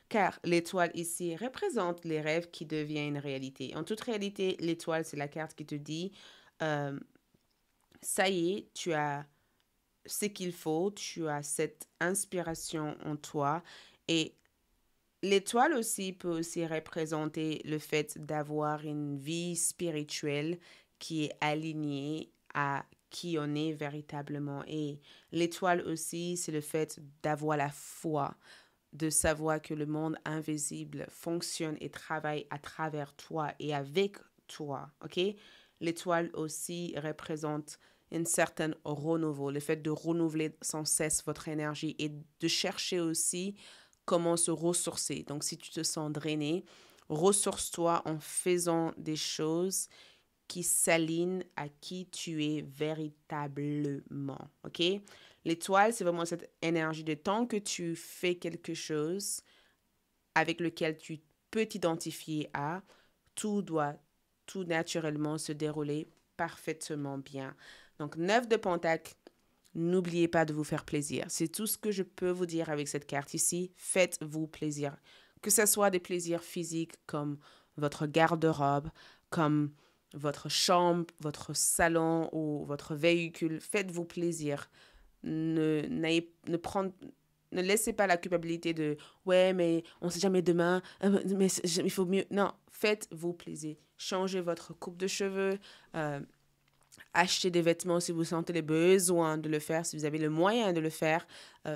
Car l'étoile ici représente les rêves qui deviennent réalité. En toute réalité, l'étoile, c'est la carte qui te dit, ça y est, tu as ce qu'il faut, tu as cette inspiration en toi. Et l'étoile aussi peut aussi représenter le fait d'avoir une vie spirituelle qui est alignée à qui on est véritablement. Et l'étoile aussi, c'est le fait d'avoir la foi, de savoir que le monde invisible fonctionne et travaille à travers toi et avec toi, ok? L'étoile aussi représente une certaine renouveau, le fait de renouveler sans cesse votre énergie et de chercher aussi comment se ressourcer. Donc, si tu te sens drainé, ressource-toi en faisant des choses qui s'alignent à qui tu es véritablement, ok? L'étoile, c'est vraiment cette énergie de tant que tu fais quelque chose avec lequel tu peux t'identifier à, tout doit tout naturellement se dérouler parfaitement bien. Donc, 9 de Pentacle, n'oubliez pas de vous faire plaisir. C'est tout ce que je peux vous dire avec cette carte ici. Faites-vous plaisir. Que ce soit des plaisirs physiques comme votre garde-robe, comme votre chambre, votre salon ou votre véhicule. Faites-vous plaisir. Ne laissez pas la culpabilité de ouais, mais on ne sait jamais demain, mais il faut mieux. Non, faites-vous plaisir. Changez votre coupe de cheveux, achetez des vêtements si vous sentez le besoin de le faire, si vous avez le moyen de le faire.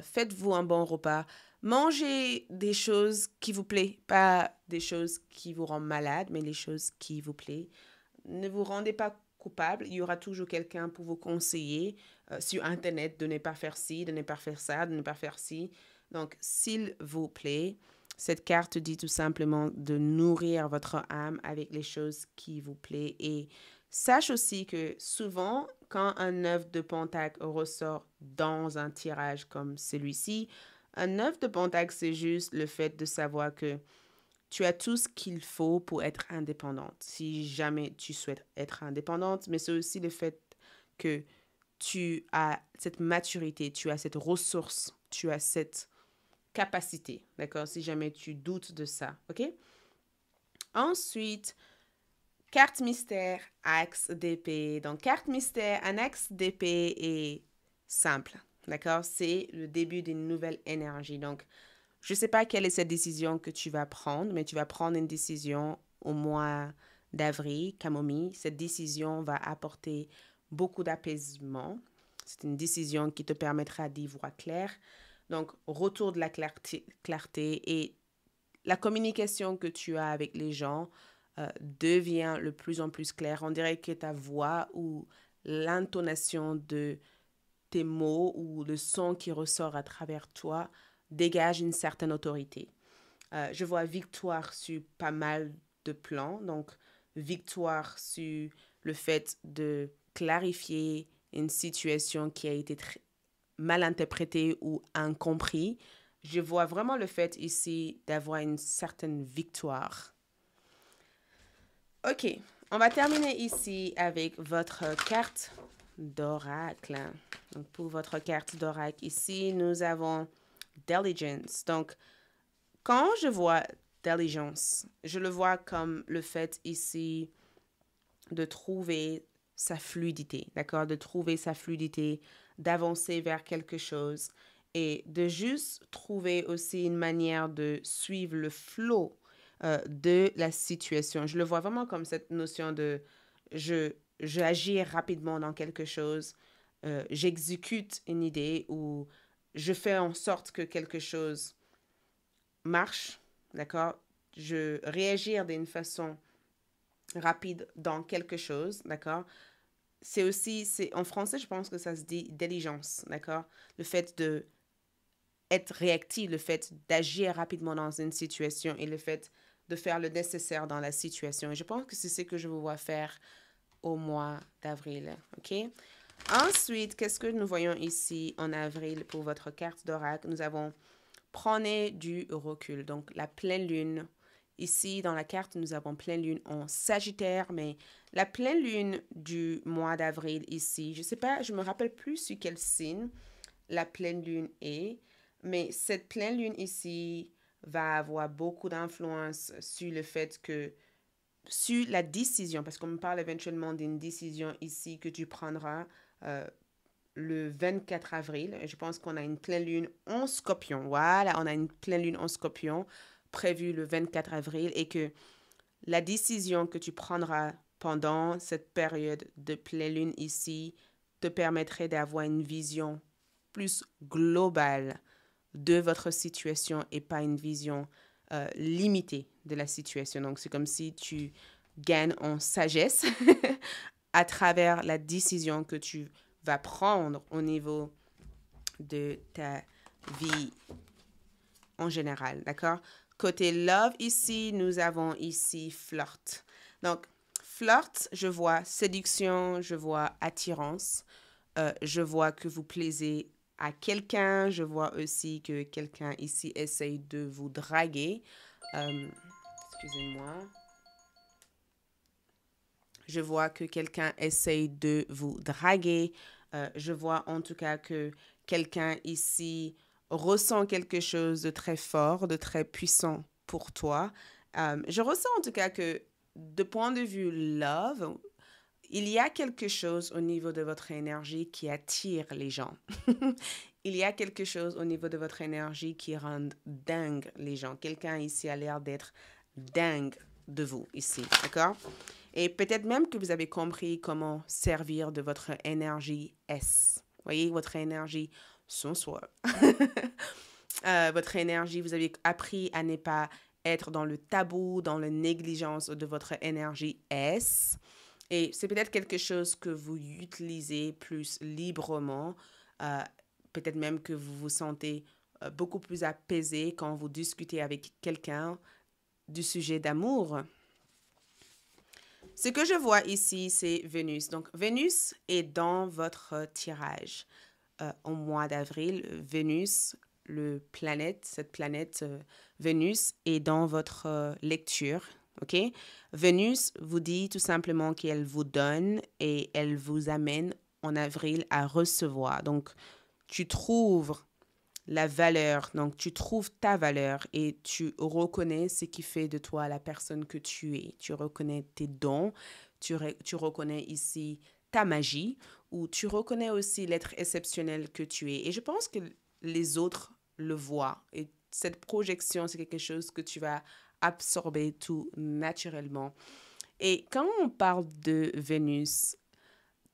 Faites-vous un bon repas. Mangez des choses qui vous plaisent, pas des choses qui vous rendent malade, mais les choses qui vous plaisent. Ne vous rendez pas coupable. Il y aura toujours quelqu'un pour vous conseiller sur Internet de ne pas faire ci, de ne pas faire ça, de ne pas faire ci. Donc, s'il vous plaît, cette carte dit tout simplement de nourrir votre âme avec les choses qui vous plaisent. Et sache aussi que souvent, quand un 9 de Pentacle ressort dans un tirage comme celui-ci, un 9 de Pentacle, c'est juste le fait de savoir que tu as tout ce qu'il faut pour être indépendante, si jamais tu souhaites être indépendante, mais c'est aussi le fait que tu as cette maturité, tu as cette ressource, tu as cette capacité, d'accord, si jamais tu doutes de ça, ok? Ensuite, carte mystère, axe d'épée. Donc, carte mystère, un axe d'épée est simple, d'accord? C'est le début d'une nouvelle énergie. Donc, Je ne sais pas quelle est cette décision que tu vas prendre, mais tu vas prendre une décision au mois d'avril, camomille. Cette décision va apporter beaucoup d'apaisement. C'est une décision qui te permettra d'y voir clair. Donc, retour de la clarté et la communication que tu as avec les gens devient de plus en plus claire. On dirait que ta voix ou l'intonation de tes mots ou le son qui ressort à travers toi dégage une certaine autorité. Je vois victoire sur pas mal de plans. Donc, victoire sur le fait de clarifier une situation qui a été mal interprétée ou incompris. Je vois vraiment le fait ici d'avoir une certaine victoire. OK, on va terminer ici avec votre carte d'oracle. Donc, pour votre carte d'oracle ici, nous avons Diligence. Donc, quand je vois Diligence, je le vois comme le fait ici de trouver sa fluidité, d'accord? De trouver sa fluidité, d'avancer vers quelque chose et de juste trouver aussi une manière de suivre le flow de la situation. Je le vois vraiment comme cette notion de je agis rapidement dans quelque chose, j'exécute une idée ou je fais en sorte que quelque chose marche, d'accord? Je réagir d'une façon rapide dans quelque chose, d'accord? C'est aussi, en français, je pense que ça se dit diligence, d'accord? Le fait de être réactif, le fait d'agir rapidement dans une situation et le fait de faire le nécessaire dans la situation. Et je pense que c'est ce que je vous vois faire au mois d'avril, OK? Ensuite, qu'est-ce que nous voyons ici en avril pour votre carte d'oracle? Nous avons prenez du recul. Donc, la pleine lune. Ici, dans la carte, nous avons pleine lune en Sagittaire, mais la pleine lune du mois d'avril ici, je ne sais pas, je me rappelle plus sur quel signe la pleine lune est, mais cette pleine lune ici va avoir beaucoup d'influence sur le fait que, sur la décision, parce qu'on me parle éventuellement d'une décision ici que tu prendras le 24 avril. Je pense qu'on a une pleine lune en Scorpion. Voilà, on a une pleine lune en Scorpion prévue le 24 avril et que la décision que tu prendras pendant cette période de pleine lune ici te permettrait d'avoir une vision plus globale de votre situation et pas une vision limitée de la situation. Donc, c'est comme si tu gagnes en sagesse à travers la décision que tu vas prendre au niveau de ta vie en général, d'accord? Côté love, ici, nous avons ici flirt. Donc, flirt, je vois séduction, je vois attirance, je vois que vous plaisez à quelqu'un, je vois aussi que quelqu'un ici essaye de vous draguer. Excusez-moi. Je vois que quelqu'un essaye de vous draguer. Je vois en tout cas que quelqu'un ici ressent quelque chose de très fort, de très puissant pour toi. Je ressens en tout cas que de point de vue love, il y a quelque chose au niveau de votre énergie qui attire les gens. Il y a quelque chose au niveau de votre énergie qui rend dingue les gens. Quelqu'un ici a l'air d'être dingue de vous ici, d'accord? Et peut-être même que vous avez compris comment servir de votre énergie S. Voyez, votre énergie son soi. Votre énergie, vous avez appris à ne pas être dans le tabou, dans la négligence de votre énergie S. Et c'est peut-être quelque chose que vous utilisez plus librement. Peut-être même que vous vous sentez beaucoup plus apaisé quand vous discutez avec quelqu'un du sujet d'amour. Ce que je vois ici, c'est Vénus. Donc, Vénus est dans votre tirage. Au mois d'avril, Vénus, cette planète Vénus est dans votre lecture. OK? Vénus vous dit tout simplement qu'elle vous donne et elle vous amène en avril à recevoir. Donc, tu trouves la valeur, donc tu trouves ta valeur et tu reconnais ce qui fait de toi la personne que tu es. Tu reconnais tes dons, tu reconnais ici ta magie ou tu reconnais aussi l'être exceptionnel que tu es. Et je pense que les autres le vois. Et cette projection, c'est quelque chose que tu vas absorber tout naturellement. Et quand on parle de Vénus,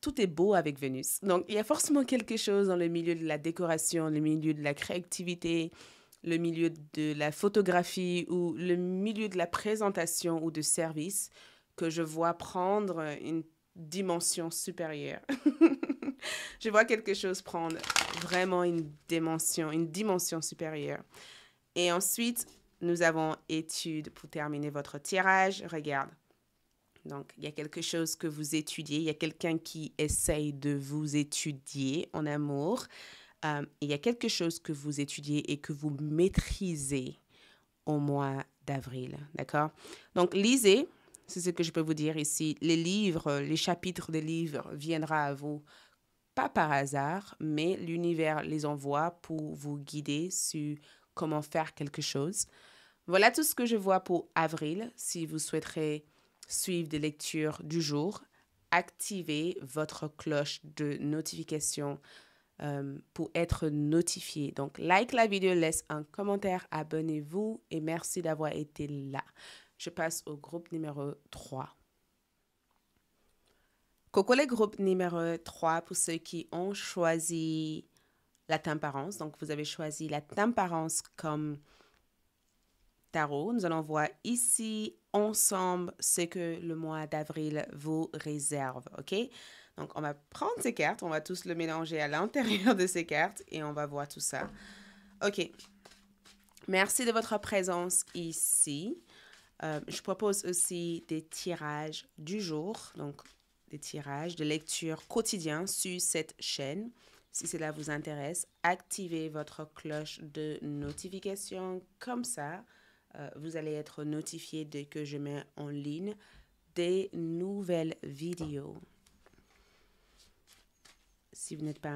tout est beau avec Vénus. Donc, il y a forcément quelque chose dans le milieu de la décoration, le milieu de la créativité, le milieu de la photographie ou le milieu de la présentation ou de service que je vois prendre une dimension supérieure. Je vois quelque chose prendre vraiment une dimension supérieure. Et ensuite, nous avons études pour terminer votre tirage. Regarde. Donc, il y a quelque chose que vous étudiez. Il y a quelqu'un qui essaye de vous étudier en amour. Il y a quelque chose que vous étudiez et que vous maîtrisez au mois d'avril. D'accord? Donc, lisez. C'est ce que je peux vous dire ici. Les livres, les chapitres des livres viendra à vous pas par hasard, mais l'univers les envoie pour vous guider sur comment faire quelque chose. Voilà tout ce que je vois pour avril. Si vous souhaiterez suivre des lectures du jour, activez votre cloche de notification pour être notifié. Donc, like la vidéo, laisse un commentaire, abonnez-vous et merci d'avoir été là. Je passe au groupe numéro 3. Coucou les groupes numéro 3 pour ceux qui ont choisi la temparance. Donc, vous avez choisi la temparance comme tarot. Nous allons voir ici ensemble ce que le mois d'avril vous réserve, ok? Donc, on va prendre ces cartes, on va tous le mélanger à l'intérieur de ces cartes et on va voir tout ça. Ok, merci de votre présence ici. Je propose aussi des tirages du jour, donc des tirages de lecture quotidiens sur cette chaîne. Si cela vous intéresse, activez votre cloche de notification comme ça. Vous allez être notifié dès que je mets en ligne des nouvelles vidéos. Si vous n'êtes pas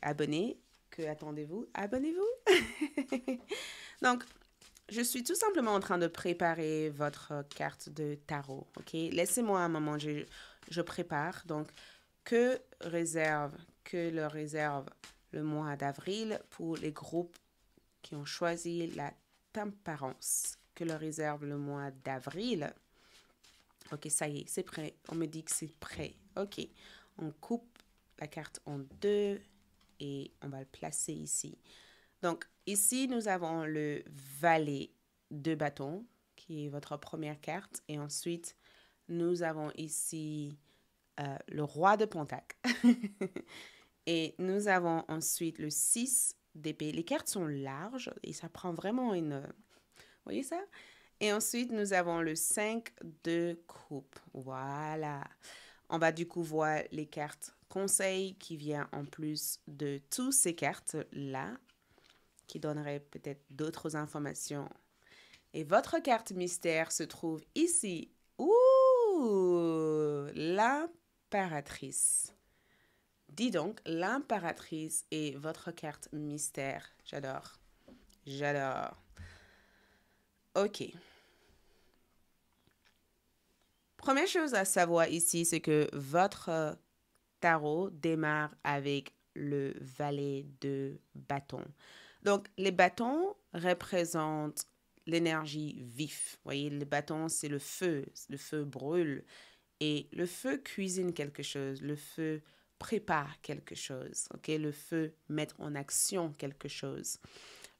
abonné, que attendez-vous? Abonnez-vous! Donc, je suis tout simplement en train de préparer votre carte de tarot, ok? Laissez-moi un moment, je prépare. Donc, que le réserve le mois d'avril pour les groupes qui ont choisi la temparance? Que le réserve le mois d'avril? Ok, ça y est, c'est prêt. On me dit que c'est prêt. Ok, on coupe la carte en deux et on va le placer ici. Donc, ici, nous avons le valet de bâton, qui est votre première carte. Et ensuite, nous avons ici le roi de pentacle. Et nous avons ensuite le 6 d'épée. Les cartes sont larges et ça prend vraiment une... Vous voyez ça? Et ensuite, nous avons le 5 de coupe. Voilà. On va du coup voir les cartes conseils qui viennent en plus de toutes ces cartes-là, qui donneraient peut-être d'autres informations. Et votre carte mystère se trouve ici. Ouh! L'impératrice. Dis donc, l'impératrice est votre carte mystère. J'adore. J'adore. Ok. Première chose à savoir ici, c'est que votre tarot démarre avec le valet de bâton. Donc, les bâtons représentent l'énergie vive. Vous voyez, le bâton, c'est le feu. Le feu brûle. Et le feu cuisine quelque chose. Le feu prépare quelque chose. Okay? Le feu met en action quelque chose.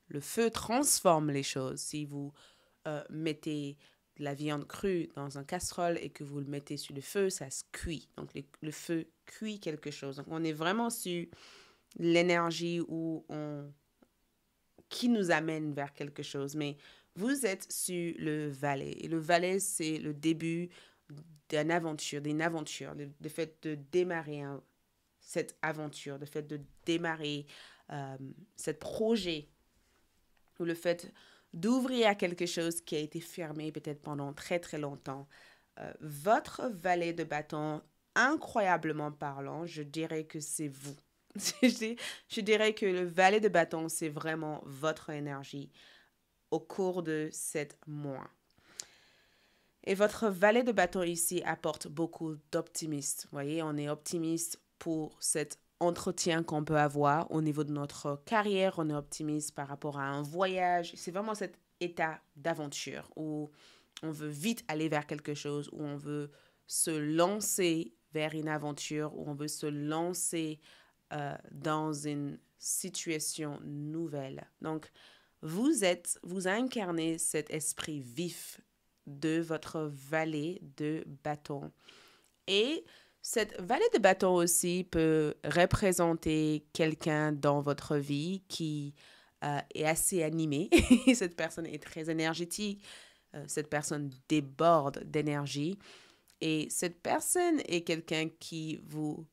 Le feu transforme les choses. Si vous mettez de la viande crue dans un casserole et que vous le mettez sur le feu, ça se cuit. Donc, le feu cuit quelque chose. Donc, on est vraiment sur l'énergie qui nous amène vers quelque chose. Mais vous êtes sur le valet. Et le valet, c'est le début d'une aventure, le fait de démarrer cette aventure, le fait de démarrer ce projet, ou le fait d'ouvrir à quelque chose qui a été fermé peut-être pendant très très longtemps. Votre valet de bâton, incroyablement parlant, je dirais que c'est vous. Je dirais que le valet de bâton, c'est vraiment votre énergie au cours de cet mois. Et votre valet de bâton ici apporte beaucoup d'optimisme. Vous voyez, on est optimiste pour cette entretien qu'on peut avoir au niveau de notre carrière, on est optimiste par rapport à un voyage. C'est vraiment cet état d'aventure où on veut vite aller vers quelque chose, où on veut se lancer vers une aventure, où on veut se lancer dans une situation nouvelle. Donc, vous incarnez cet esprit vif de votre valet de bâton. Et cette valet de bâton aussi peut représenter quelqu'un dans votre vie qui est assez animé. Cette personne est très énergétique. Cette personne déborde d'énergie. Et cette personne est quelqu'un qui vous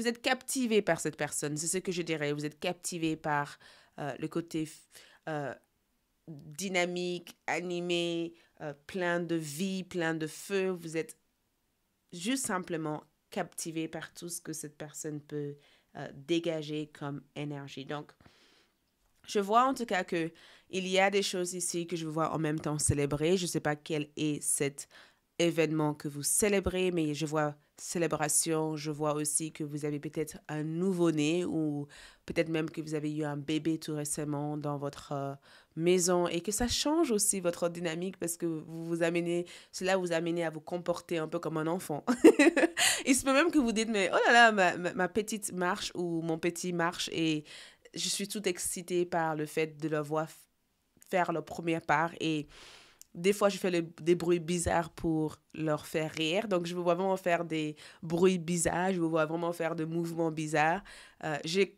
êtes captivé par cette personne. C'est ce que je dirais. Vous êtes captivé par le côté dynamique, animé, plein de vie, plein de feu. Vous êtes juste simplement captivé par tout ce que cette personne peut dégager comme énergie. Donc, je vois en tout cas que il y a des choses ici que je veux voir en même temps célébrer. Je ne sais pas quel est cet événement que vous célébrez, mais je vois célébration. Je vois aussi que vous avez peut-être un nouveau-né ou peut-être même que vous avez eu un bébé tout récemment dans votre maison et que ça change aussi votre dynamique parce que cela vous amène à vous comporter un peu comme un enfant. Il se peut même que vous dites, mais oh là là, ma petite marche ou mon petit marche et je suis toute excitée par le fait de le voir faire leur première part et des fois, je fais des bruits bizarres pour leur faire rire. Donc, je vous vois vraiment faire des bruits bizarres. Je vous vois vraiment faire des mouvements bizarres. J'ai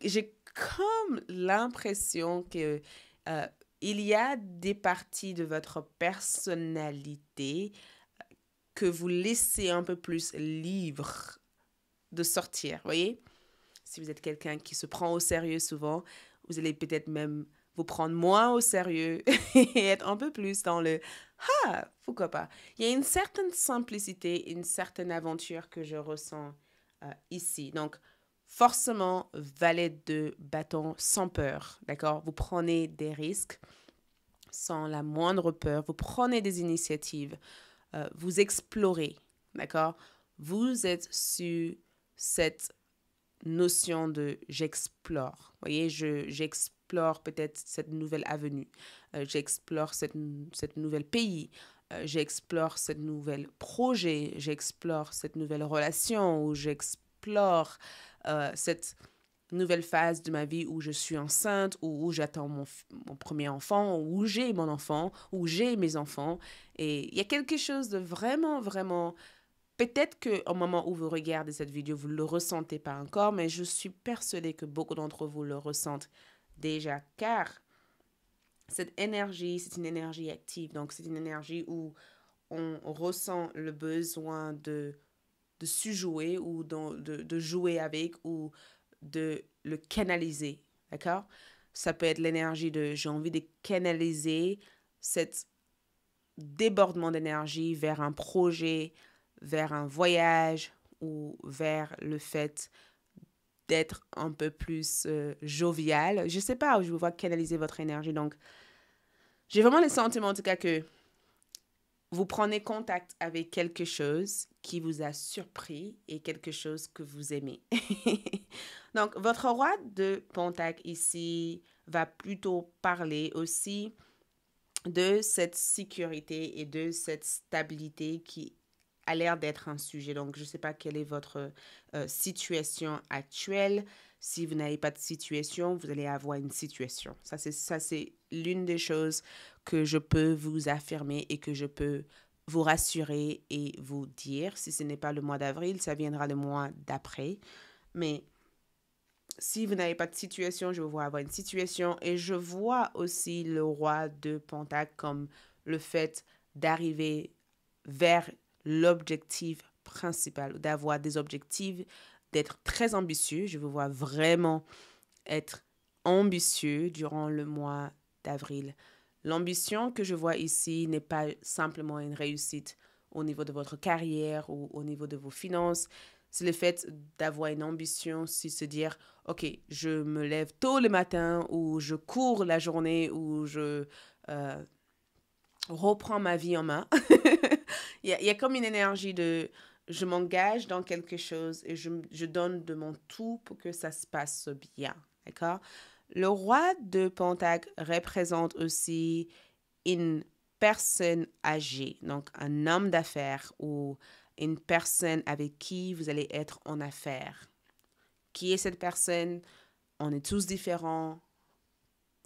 comme l'impression que il y a des parties de votre personnalité que vous laissez un peu plus libre de sortir. Vous voyez? Si vous êtes quelqu'un qui se prend au sérieux souvent, vous allez peut-être même vous prendre moins au sérieux et être un peu plus dans le « Ah, pourquoi pas ?» Il y a une certaine simplicité, une certaine aventure que je ressens ici. Donc, forcément, valet de bâton sans peur, d'accord? Vous prenez des risques sans la moindre peur. Vous prenez des initiatives. Vous explorez, d'accord? Vous êtes sur cette notion de j'explore. Vous voyez, j'explore peut-être cette nouvelle avenue. J'explore cette nouvelle pays. J'explore cette nouvelle projet. J'explore cette nouvelle relation ou j'explore cette nouvelle phase de ma vie où je suis enceinte ou où j'attends mon premier enfant ou où j'ai mon enfant ou j'ai mes enfants. Et il y a quelque chose de vraiment, vraiment. Peut-être qu'au moment où vous regardez cette vidéo, vous ne le ressentez pas encore, mais je suis persuadée que beaucoup d'entre vous le ressentent déjà, car cette énergie, c'est une énergie active. Donc, c'est une énergie où on ressent le besoin de jouer ou de jouer avec ou de le canaliser, d'accord? Ça peut être l'énergie de j'ai envie de canaliser cet débordement d'énergie vers un projet, vers un voyage ou vers le fait d'être un peu plus jovial. Je ne sais pas où je vous vois canaliser votre énergie. Donc, j'ai vraiment le sentiment en tout cas que vous prenez contact avec quelque chose qui vous a surpris et quelque chose que vous aimez. Donc, votre roi de Pentacle ici va plutôt parler aussi de cette sécurité et de cette stabilité qui a l'air d'être un sujet. Donc, je ne sais pas quelle est votre situation actuelle. Si vous n'avez pas de situation, vous allez avoir une situation. Ça, c'est l'une des choses que je peux vous affirmer et que je peux vous rassurer et vous dire. Si ce n'est pas le mois d'avril, ça viendra le mois d'après. Mais si vous n'avez pas de situation, je vois avoir une situation. Et je vois aussi le roi de Pentacle comme le fait d'arriver vers l'objectif principal, d'avoir des objectifs, d'être très ambitieux. Je vous vois vraiment être ambitieux durant le mois d'avril. L'ambition que je vois ici n'est pas simplement une réussite au niveau de votre carrière ou au niveau de vos finances. C'est le fait d'avoir une ambition, c'est se dire, OK, je me lève tôt le matin ou je cours la journée ou je reprends ma vie en main. Il y a comme une énergie de je m'engage dans quelque chose et je donne de mon tout pour que ça se passe bien. D'accord? Le roi de Pentacle représente aussi une personne âgée, donc un homme d'affaires ou une personne avec qui vous allez être en affaires. Qui est cette personne? On est tous différents.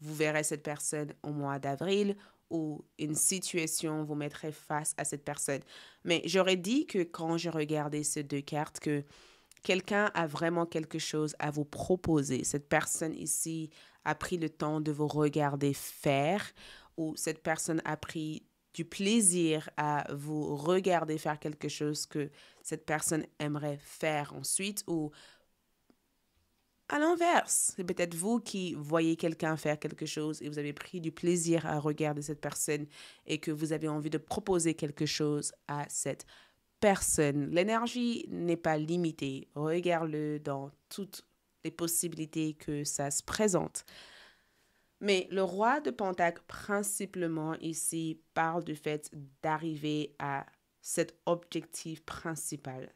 Vous verrez cette personne au mois d'avril ou une situation vous mettrez face à cette personne. Mais j'aurais dit que quand je regardais ces deux cartes, que quelqu'un a vraiment quelque chose à vous proposer. Cette personne ici a pris le temps de vous regarder faire ou cette personne a pris du plaisir à vous regarder faire quelque chose que cette personne aimerait faire ensuite ou à l'inverse, c'est peut-être vous qui voyez quelqu'un faire quelque chose et vous avez pris du plaisir à regarder cette personne et que vous avez envie de proposer quelque chose à cette personne. L'énergie n'est pas limitée. Regarde-le dans toutes les possibilités que ça se présente. Mais le roi de Pentacle, principalement ici, parle du fait d'arriver à cet objectif principal,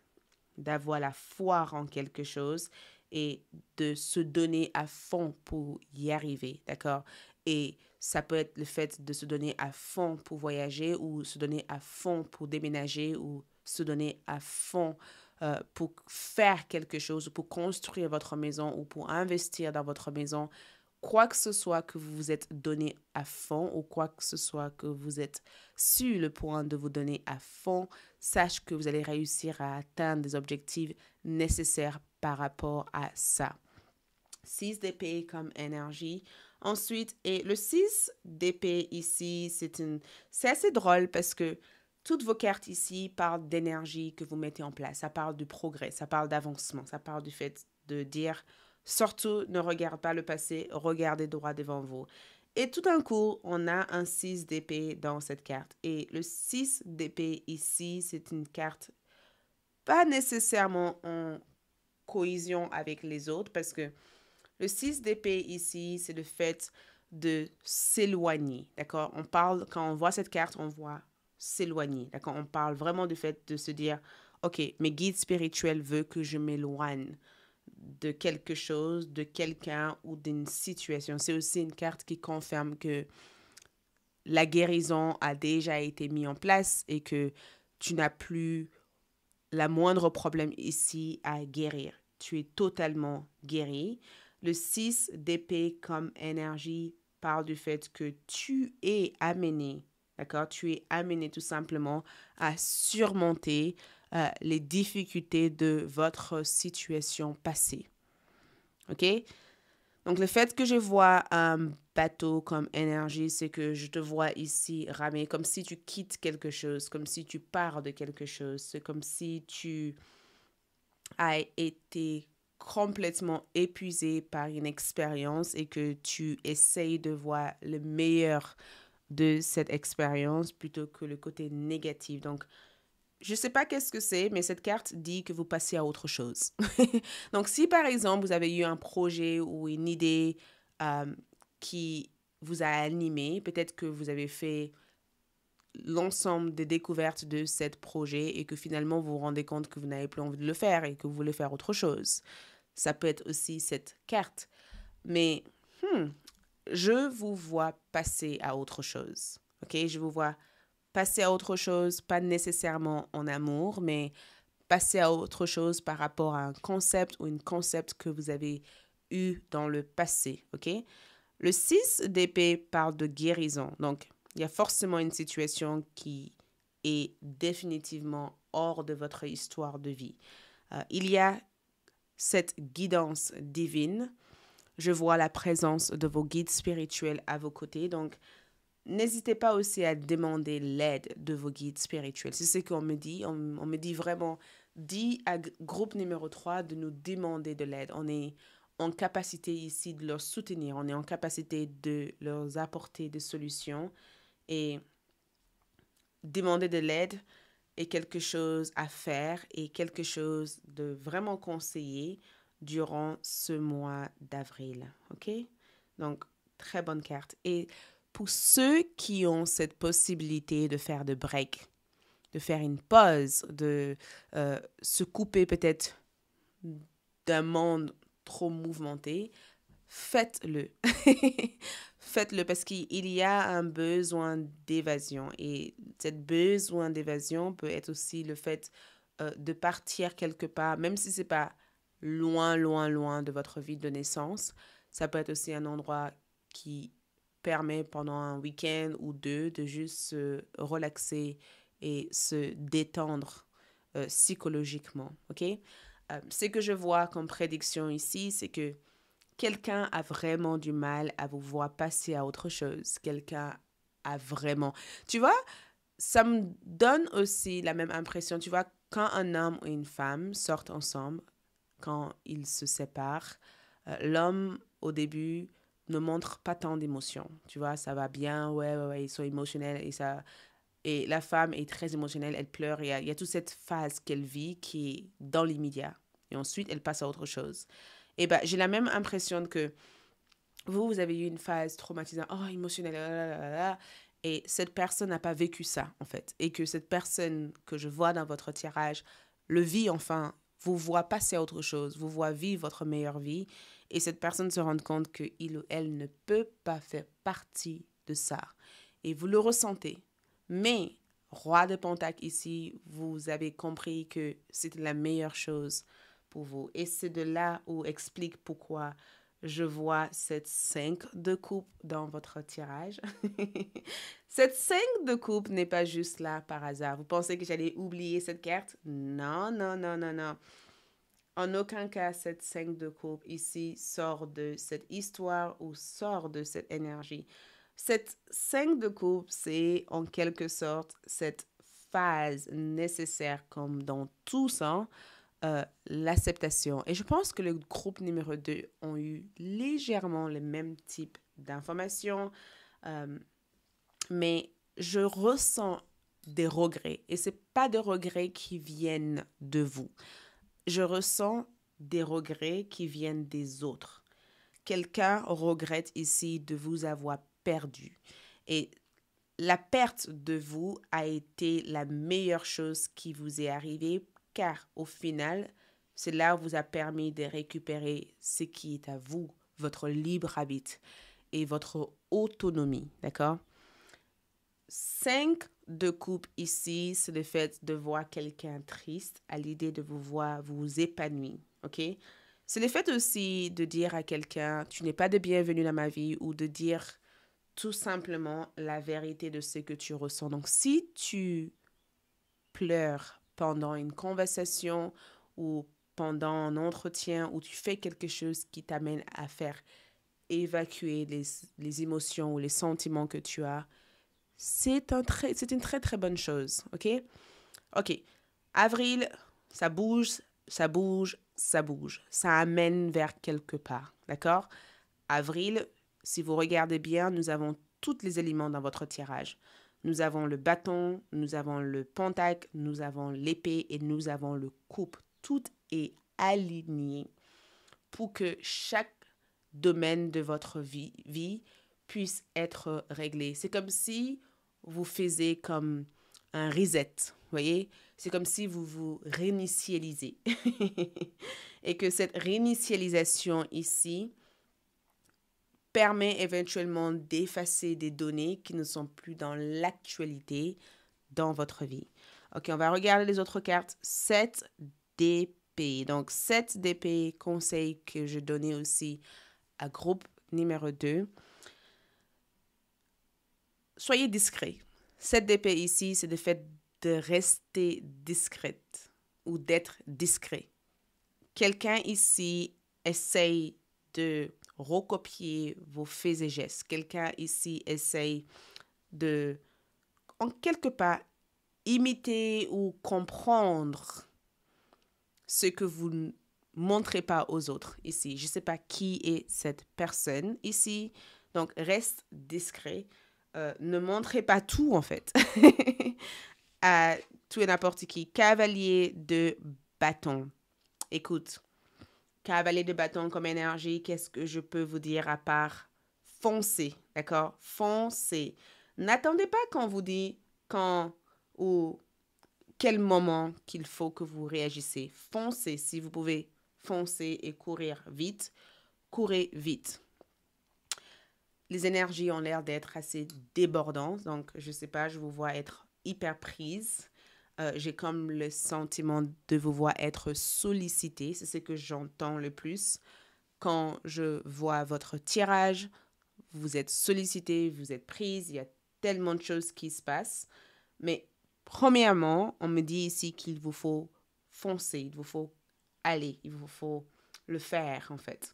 d'avoir la foi en quelque chose et de se donner à fond pour y arriver, d'accord? Et ça peut être le fait de se donner à fond pour voyager ou se donner à fond pour déménager ou se donner à fond pour faire quelque chose, pour construire votre maison ou pour investir dans votre maison. Quoi que ce soit que vous vous êtes donné à fond ou quoi que ce soit que vous êtes sur le point de vous donner à fond, sache que vous allez réussir à atteindre des objectifs nécessaires par rapport à ça. 6 d'épée comme énergie. Ensuite, et le 6 d'épée ici, c'est assez drôle parce que toutes vos cartes ici parlent d'énergie que vous mettez en place. Ça parle du progrès, ça parle d'avancement, ça parle du fait de dire surtout ne regarde pas le passé, regardez droit devant vous. Et tout d'un coup, on a un 6 d'épée dans cette carte. Et le 6 d'épée ici, c'est une carte pas nécessairement en cohésion avec les autres parce que le 6 d'épée ici, c'est le fait de s'éloigner, d'accord? On parle, quand on voit cette carte, on voit s'éloigner, d'accord? On parle vraiment du fait de se dire, OK, mes guides spirituels veulent que je m'éloigne de quelque chose, de quelqu'un ou d'une situation. C'est aussi une carte qui confirme que la guérison a déjà été mise en place et que tu n'as plus la moindre problème ici à guérir. Tu es totalement guéri. Le 6 d'épée comme énergie parle du fait que tu es amené, d'accord? Tu es amené tout simplement à surmonter les difficultés de votre situation passée. OK? Donc, le fait que je vois un bateau comme énergie, c'est que je te vois ici ramer comme si tu quittes quelque chose, comme si tu pars de quelque chose. C'est comme si tu as été complètement épuisé par une expérience et que tu essayes de voir le meilleur de cette expérience plutôt que le côté négatif. Donc, je ne sais pas qu'est-ce que c'est, mais cette carte dit que vous passez à autre chose. Donc, si par exemple, vous avez eu un projet ou une idée euh, qui vous a animé, peut-être que vous avez fait l'ensemble des découvertes de ce projet et que finalement vous vous rendez compte que vous n'avez plus envie de le faire et que vous voulez faire autre chose. Ça peut être aussi cette carte. Mais je vous vois passer à autre chose. OK? Je vous vois passer à autre chose, pas nécessairement en amour, mais passer à autre chose par rapport à un concept ou une concept que vous avez eu dans le passé. OK? Le 6 d'épée parle de guérison. Donc, il y a forcément une situation qui est définitivement hors de votre histoire de vie. Il y a cette guidance divine. Je vois la présence de vos guides spirituels à vos côtés. Donc, n'hésitez pas aussi à demander l'aide de vos guides spirituels. C'est ce qu'on me dit. On me dit vraiment, dis à groupe numéro 3 de nous demander de l'aide. On est en capacité ici de leur soutenir. On est en capacité de leur apporter des solutions. Et demander de l'aide est quelque chose à faire et quelque chose de vraiment conseillé durant ce mois d'avril. OK? Donc, très bonne carte. Et pour ceux qui ont cette possibilité de faire de break, de faire une pause, de se couper peut-être d'un monde trop mouvementé, faites-le. Faites-le parce qu'il y a un besoin d'évasion. Et cette besoin d'évasion peut être aussi le fait de partir quelque part, même si c'est pas loin, loin, loin de votre ville de naissance. Ça peut être aussi un endroit qui permet pendant un week-end ou deux de juste se relaxer et se détendre psychologiquement. OK? Ce que je vois comme prédiction ici, c'est que quelqu'un a vraiment du mal à vous voir passer à autre chose. Quelqu'un a vraiment... Tu vois, ça me donne aussi la même impression. Tu vois, quand un homme ou une femme sortent ensemble, quand ils se séparent, l'homme, au début, ne montre pas tant d'émotions. Tu vois, ça va bien, ouais, ils sont émotionnels et ça... Et la femme est très émotionnelle, elle pleure, il y a toute cette phase qu'elle vit qui est dans l'immédiat. Et ensuite, elle passe à autre chose. Et ben, j'ai la même impression que vous avez eu une phase traumatisante, oh, émotionnelle, et cette personne n'a pas vécu ça, en fait. Et que cette personne que je vois dans votre tirage le vit, enfin, vous voit passer à autre chose, vous voit vivre votre meilleure vie, et cette personne se rend compte qu'il ou elle ne peut pas faire partie de ça. Et vous le ressentez. Mais, roi de Pentacle ici, vous avez compris que c'était la meilleure chose pour vous. Et c'est de là où explique pourquoi je vois cette 5 de coupe dans votre tirage. Cette 5 de coupe n'est pas juste là par hasard. Vous pensez que j'allais oublier cette carte? Non, non, non, non, non. En aucun cas, cette 5 de coupe ici sort de cette histoire ou sort de cette énergie. Cette 5 de coupe, c'est en quelque sorte cette phase nécessaire, comme dans tout ça, l'acceptation. Et je pense que le groupe numéro 2 ont eu légèrement le même type d'informations, mais je ressens des regrets. Et ce n'est pas des regrets qui viennent de vous. Je ressens des regrets qui viennent des autres. Quelqu'un regrette ici de vous avoir perdu. Et la perte de vous a été la meilleure chose qui vous est arrivée car au final, cela vous a permis de récupérer ce qui est à vous, votre libre arbitre et votre autonomie, d'accord? 5 de coupe ici, c'est le fait de voir quelqu'un triste à l'idée de vous voir vous épanouir, ok? C'est le fait aussi de dire à quelqu'un, tu n'es pas de bienvenue dans ma vie ou de dire tout simplement la vérité de ce que tu ressens. Donc, si tu pleures pendant une conversation ou pendant un entretien où tu fais quelque chose qui t'amène à faire évacuer les émotions ou les sentiments que tu as, c'est une très, très bonne chose, OK? OK. Avril, ça bouge, ça bouge, ça bouge. Ça amène vers quelque part, d'accord? Avril, si vous regardez bien, nous avons tous les éléments dans votre tirage. Nous avons le bâton, nous avons le pentacle, nous avons l'épée et nous avons le coupe. Tout est aligné pour que chaque domaine de votre vie puisse être réglé. C'est comme si vous faisiez comme un reset, vous voyez? C'est comme si vous vous réinitialisez. Et que cette réinitialisation ici permet éventuellement d'effacer des données qui ne sont plus dans l'actualité dans votre vie. OK, on va regarder les autres cartes. 7 d'épée. Donc, 7 d'épée, conseil que je donnais aussi à groupe numéro 2. Soyez discret. 7 d'épée ici, c'est le fait de rester discrète ou d'être discret. Quelqu'un ici essaye de recopier vos faits et gestes. Quelqu'un ici essaye de, en quelque part, imiter ou comprendre ce que vous ne montrez pas aux autres ici. Je ne sais pas qui est cette personne ici. Donc, reste discret. Ne montrez pas tout, en fait, à tout et n'importe qui. Cavalier de bâton. Écoute, cavalier de bâton comme énergie, qu'est-ce que je peux vous dire à part foncez, d'accord? Foncez. N'attendez pas qu'on vous dit quand ou quel moment qu'il faut que vous réagissez. Foncez, si vous pouvez foncer et courir vite, courez vite. Les énergies ont l'air d'être assez débordantes, donc je sais pas, je vous vois être hyper prise. J'ai comme le sentiment de vous voir être sollicité, c'est ce que j'entends le plus. Quand je vois votre tirage, vous êtes sollicité, vous êtes prise, il y a tellement de choses qui se passent. Mais premièrement, on me dit ici qu'il vous faut foncer, il vous faut aller, il vous faut le faire en fait.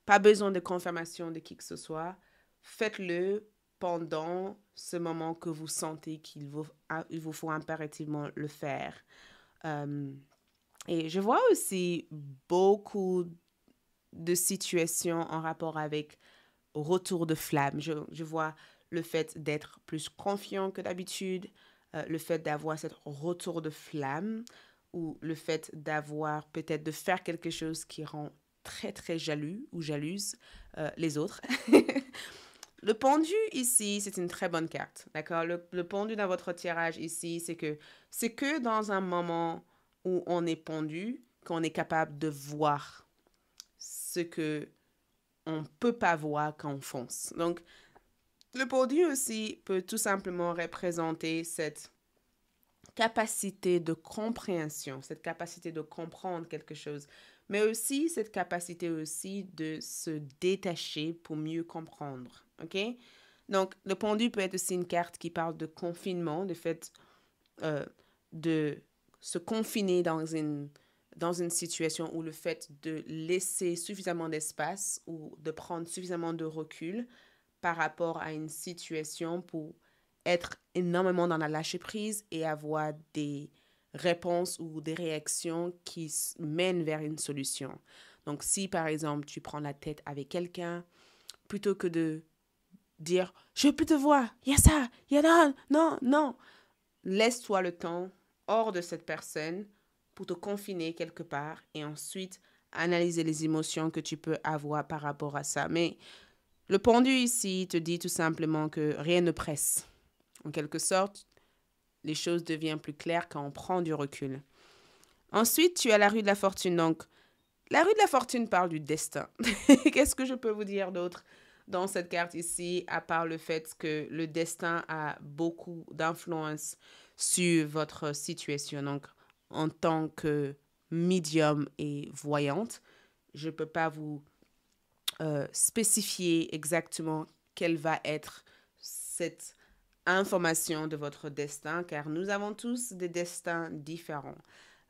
Pas besoin de confirmation de qui que ce soit. Faites-le pendant ce moment que vous sentez il vous faut impérativement le faire. Et je vois aussi beaucoup de situations en rapport avec retour de flamme. Je vois le fait d'être plus confiant que d'habitude, le fait d'avoir cet retour de flamme ou le fait d'avoir peut-être de faire quelque chose qui rend très très jaloux ou jalouse les autres. Le pendu ici, c'est une très bonne carte, d'accord? Le pendu dans votre tirage ici, c'est que dans un moment où on est pendu, qu'on est capable de voir ce que on peut pas voir quand on fonce. Donc, le pendu aussi peut tout simplement représenter cette capacité de compréhension, cette capacité de comprendre quelque chose, mais aussi cette capacité aussi de se détacher pour mieux comprendre, ok? Donc, le pendu peut être aussi une carte qui parle de confinement, le fait de se confiner dans une situation ou le fait de laisser suffisamment d'espace ou de prendre suffisamment de recul par rapport à une situation pour être énormément dans la lâcher-prise et avoir des réponses ou des réactions qui mènent vers une solution. Donc, si par exemple, tu prends la tête avec quelqu'un, plutôt que de dire « Je peux te voir, il y a ça, il y a là, non, non », laisse-toi le temps hors de cette personne pour te confiner quelque part et ensuite analyser les émotions que tu peux avoir par rapport à ça. Mais le pendu ici te dit tout simplement que rien ne presse. En quelque sorte, les choses deviennent plus claires quand on prend du recul. Ensuite, tu as la rue de la fortune. Donc, la rue de la fortune parle du destin. Qu'est-ce que je peux vous dire d'autre dans cette carte ici, à part le fait que le destin a beaucoup d'influence sur votre situation. Donc, en tant que médium et voyante, je ne peux pas vous spécifier exactement quelle va être cette information de votre destin, car nous avons tous des destins différents.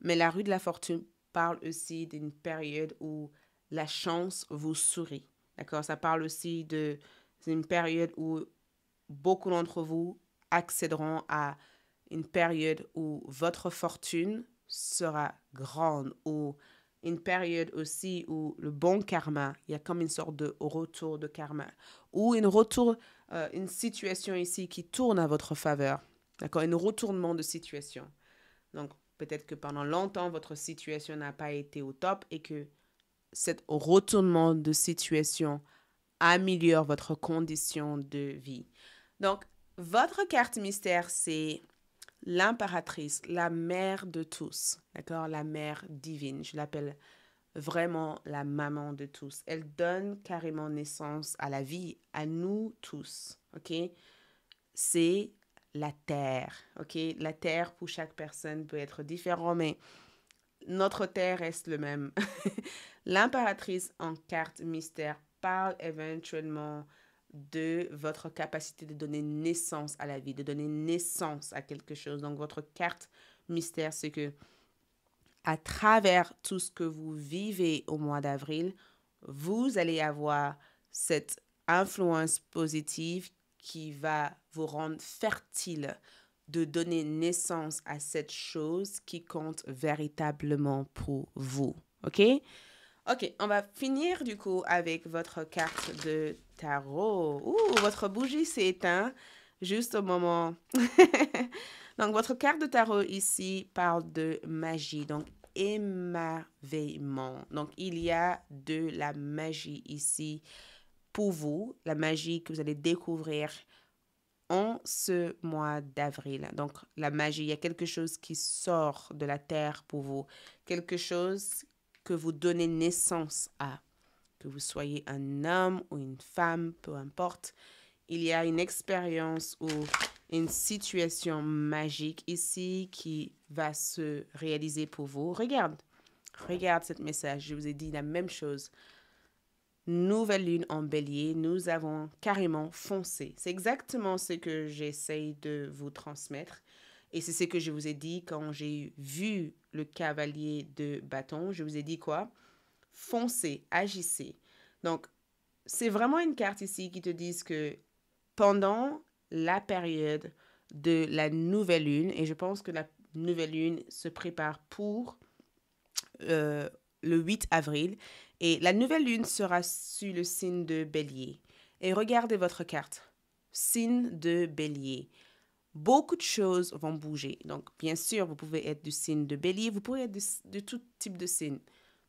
Mais la rue de la fortune parle aussi d'une période où la chance vous sourit. D'accord? Ça parle aussi d'une période où beaucoup d'entre vous accéderont à une période où votre fortune sera grande, ou une période aussi où le bon karma, il y a comme une sorte de retour de karma, ou une situation ici qui tourne à votre faveur, d'accord, un retournement de situation. Donc, peut-être que pendant longtemps, votre situation n'a pas été au top et que cet retournement de situation améliore votre condition de vie. Donc, votre carte mystère, c'est l'impératrice, la mère de tous, d'accord? La mère divine, je l'appelle vraiment la maman de tous. Elle donne carrément naissance à la vie, à nous tous, ok? C'est la terre, ok? La terre pour chaque personne peut être différent, mais notre terre reste le même. L'impératrice en carte mystère parle éventuellement de votre capacité de donner naissance à la vie, de donner naissance à quelque chose. Donc, votre carte mystère, c'est que à travers tout ce que vous vivez au mois d'avril, vous allez avoir cette influence positive qui va vous rendre fertile de donner naissance à cette chose qui compte véritablement pour vous. OK? OK, on va finir du coup avec votre carte de tarot. Ouh, votre bougie s'est éteinte juste au moment. Donc, votre carte de tarot ici parle de magie, donc émerveillement. Donc, il y a de la magie ici pour vous, la magie que vous allez découvrir en ce mois d'avril. Donc, la magie, il y a quelque chose qui sort de la terre pour vous, quelque chose que vous donnez naissance à, que vous soyez un homme ou une femme, peu importe. Il y a une expérience ou une situation magique ici qui va se réaliser pour vous. Regarde ce message, je vous ai dit la même chose. Nouvelle lune en bélier, nous avons carrément foncé. C'est exactement ce que j'essaye de vous transmettre. Et c'est ce que je vous ai dit quand j'ai vu le cavalier de bâton. Je vous ai dit quoi? Foncez, agissez. Donc, c'est vraiment une carte ici qui te dit que pendant la période de la nouvelle lune, et je pense que la nouvelle lune se prépare pour le 8 avril, et la nouvelle lune sera sur le signe de bélier. Et regardez votre carte, signe de bélier. Beaucoup de choses vont bouger. Donc, bien sûr, vous pouvez être du signe de bélier, vous pouvez être de tout type de signe.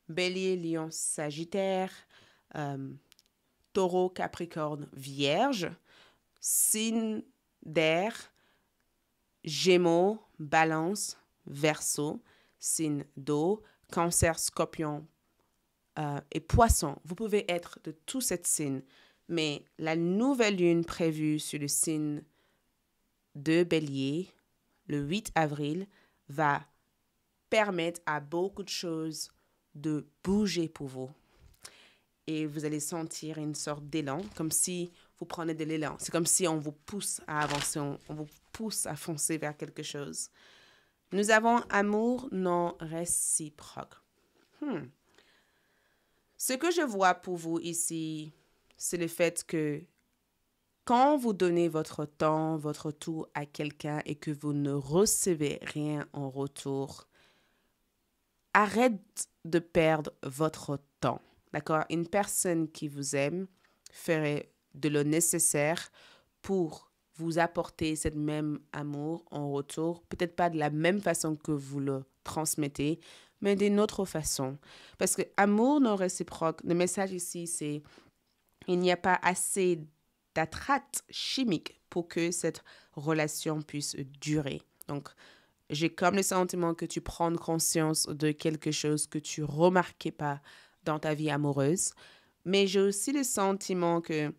Bélier, lion, sagittaire, taureau, capricorne, vierge, signe d'air, gémeaux, balance, verseau, signe d'eau, cancer, scorpion et poisson. Vous pouvez être de tous ces signes, mais la nouvelle lune prévue sur le signe de bélier, le 8 avril, va permettre à beaucoup de choses de bouger pour vous. Et vous allez sentir une sorte d'élan, comme si vous prenez de l'élan. C'est comme si on vous pousse à avancer, on vous pousse à foncer vers quelque chose. Nous avons amour non réciproque. Ce que je vois pour vous ici, c'est le fait que quand vous donnez votre temps, votre tout à quelqu'un et que vous ne recevez rien en retour, arrête de perdre votre temps. D'accord? Une personne qui vous aime ferait de le nécessaire pour vous apporter cette même amour en retour. Peut-être pas de la même façon que vous le transmettez, mais d'une autre façon. Parce que amour non réciproque, le message ici, c'est il n'y a pas assez d'attract chimique pour que cette relation puisse durer. Donc, j'ai comme le sentiment que tu prends conscience de quelque chose que tu remarquais pas dans ta vie amoureuse. Mais j'ai aussi le sentiment que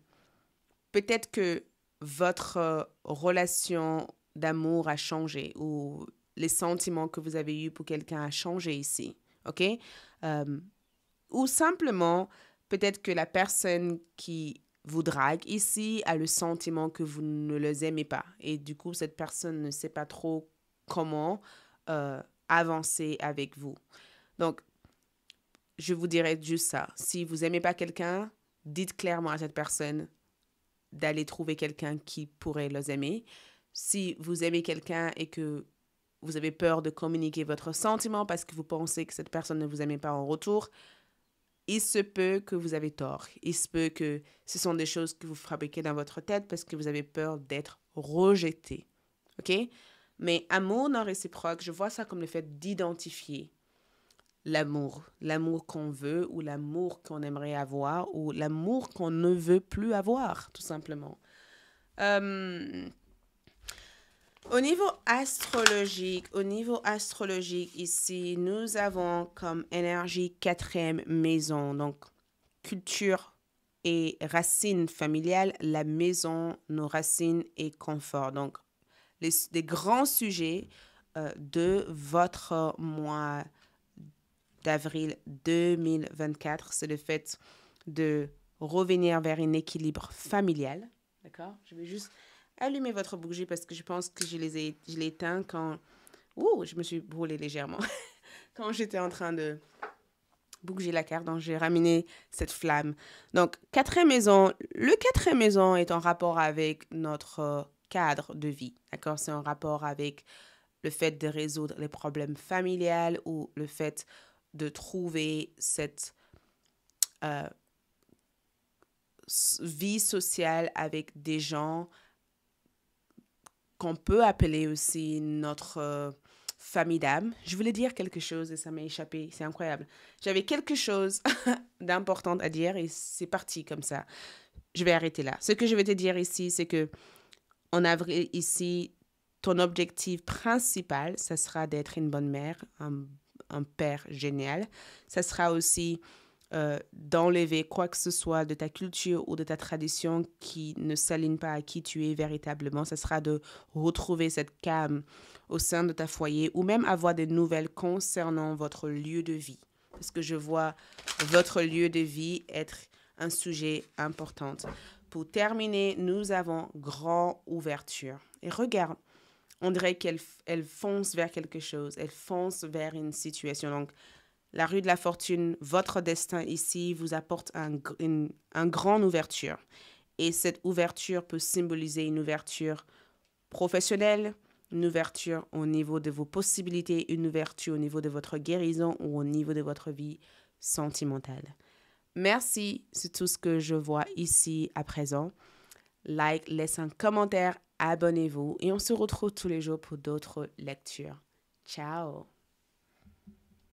peut-être que votre relation d'amour a changé ou les sentiments que vous avez eus pour quelqu'un a changé ici. OK? Ou simplement, peut-être que la personne qui vous drague ici a le sentiment que vous ne les aimez pas. Et du coup, cette personne ne sait pas trop comment avancer avec vous. Donc, je vous dirais juste ça. Si vous n'aimez pas quelqu'un, dites clairement à cette personne d'aller trouver quelqu'un qui pourrait les aimer. Si vous aimez quelqu'un et que vous avez peur de communiquer votre sentiment parce que vous pensez que cette personne ne vous aime pas en retour, il se peut que vous avez tort. Il se peut que ce sont des choses que vous fabriquez dans votre tête parce que vous avez peur d'être rejeté. OK? Mais amour non réciproque, je vois ça comme le fait d'identifier l'amour. L'amour qu'on veut ou l'amour qu'on aimerait avoir ou l'amour qu'on ne veut plus avoir, tout simplement. Au niveau astrologique ici, nous avons comme énergie 4e maison, donc culture et racines familiales, la maison, nos racines et confort. Donc, les grands sujets de votre mois d'avril 2024, c'est le fait de revenir vers un équilibre familial. D'accord? Je vais juste allumer votre bougie parce que je pense que je l'ai éteint quand... Ouh, je me suis brûlée légèrement. Quand j'étais en train de bouger la carte, donc j'ai ramené cette flamme. Donc, 4e maison. Le 4e maison est en rapport avec notre cadre de vie. D'accord? C'est en rapport avec le fait de résoudre les problèmes familiales ou le fait de trouver cette vie sociale avec des gens qu'on peut appeler aussi notre famille d'âme. Je voulais dire quelque chose et ça m'a échappé. C'est incroyable. J'avais quelque chose d'important à dire et c'est parti comme ça. Je vais arrêter là. Ce que je vais te dire ici, c'est que En avril, ici, ton objectif principal, ça sera d'être une bonne mère, un père génial. Ça sera aussi d'enlever quoi que ce soit de ta culture ou de ta tradition qui ne s'aligne pas à qui tu es véritablement. Ça sera de retrouver cette calme au sein de ta foyer ou même avoir des nouvelles concernant votre lieu de vie. Parce que je vois votre lieu de vie être un sujet important. Pour terminer, nous avons grand ouverture. Et regarde, on dirait qu'elle fonce vers quelque chose, elle fonce vers une situation. Donc, la rue de la fortune, votre destin ici vous apporte une grande ouverture. Et cette ouverture peut symboliser une ouverture professionnelle, une ouverture au niveau de vos possibilités, une ouverture au niveau de votre guérison ou au niveau de votre vie sentimentale. Merci, c'est tout ce que je vois ici à présent. Like, laissez un commentaire, abonnez-vous et on se retrouve tous les jours pour d'autres lectures. Ciao!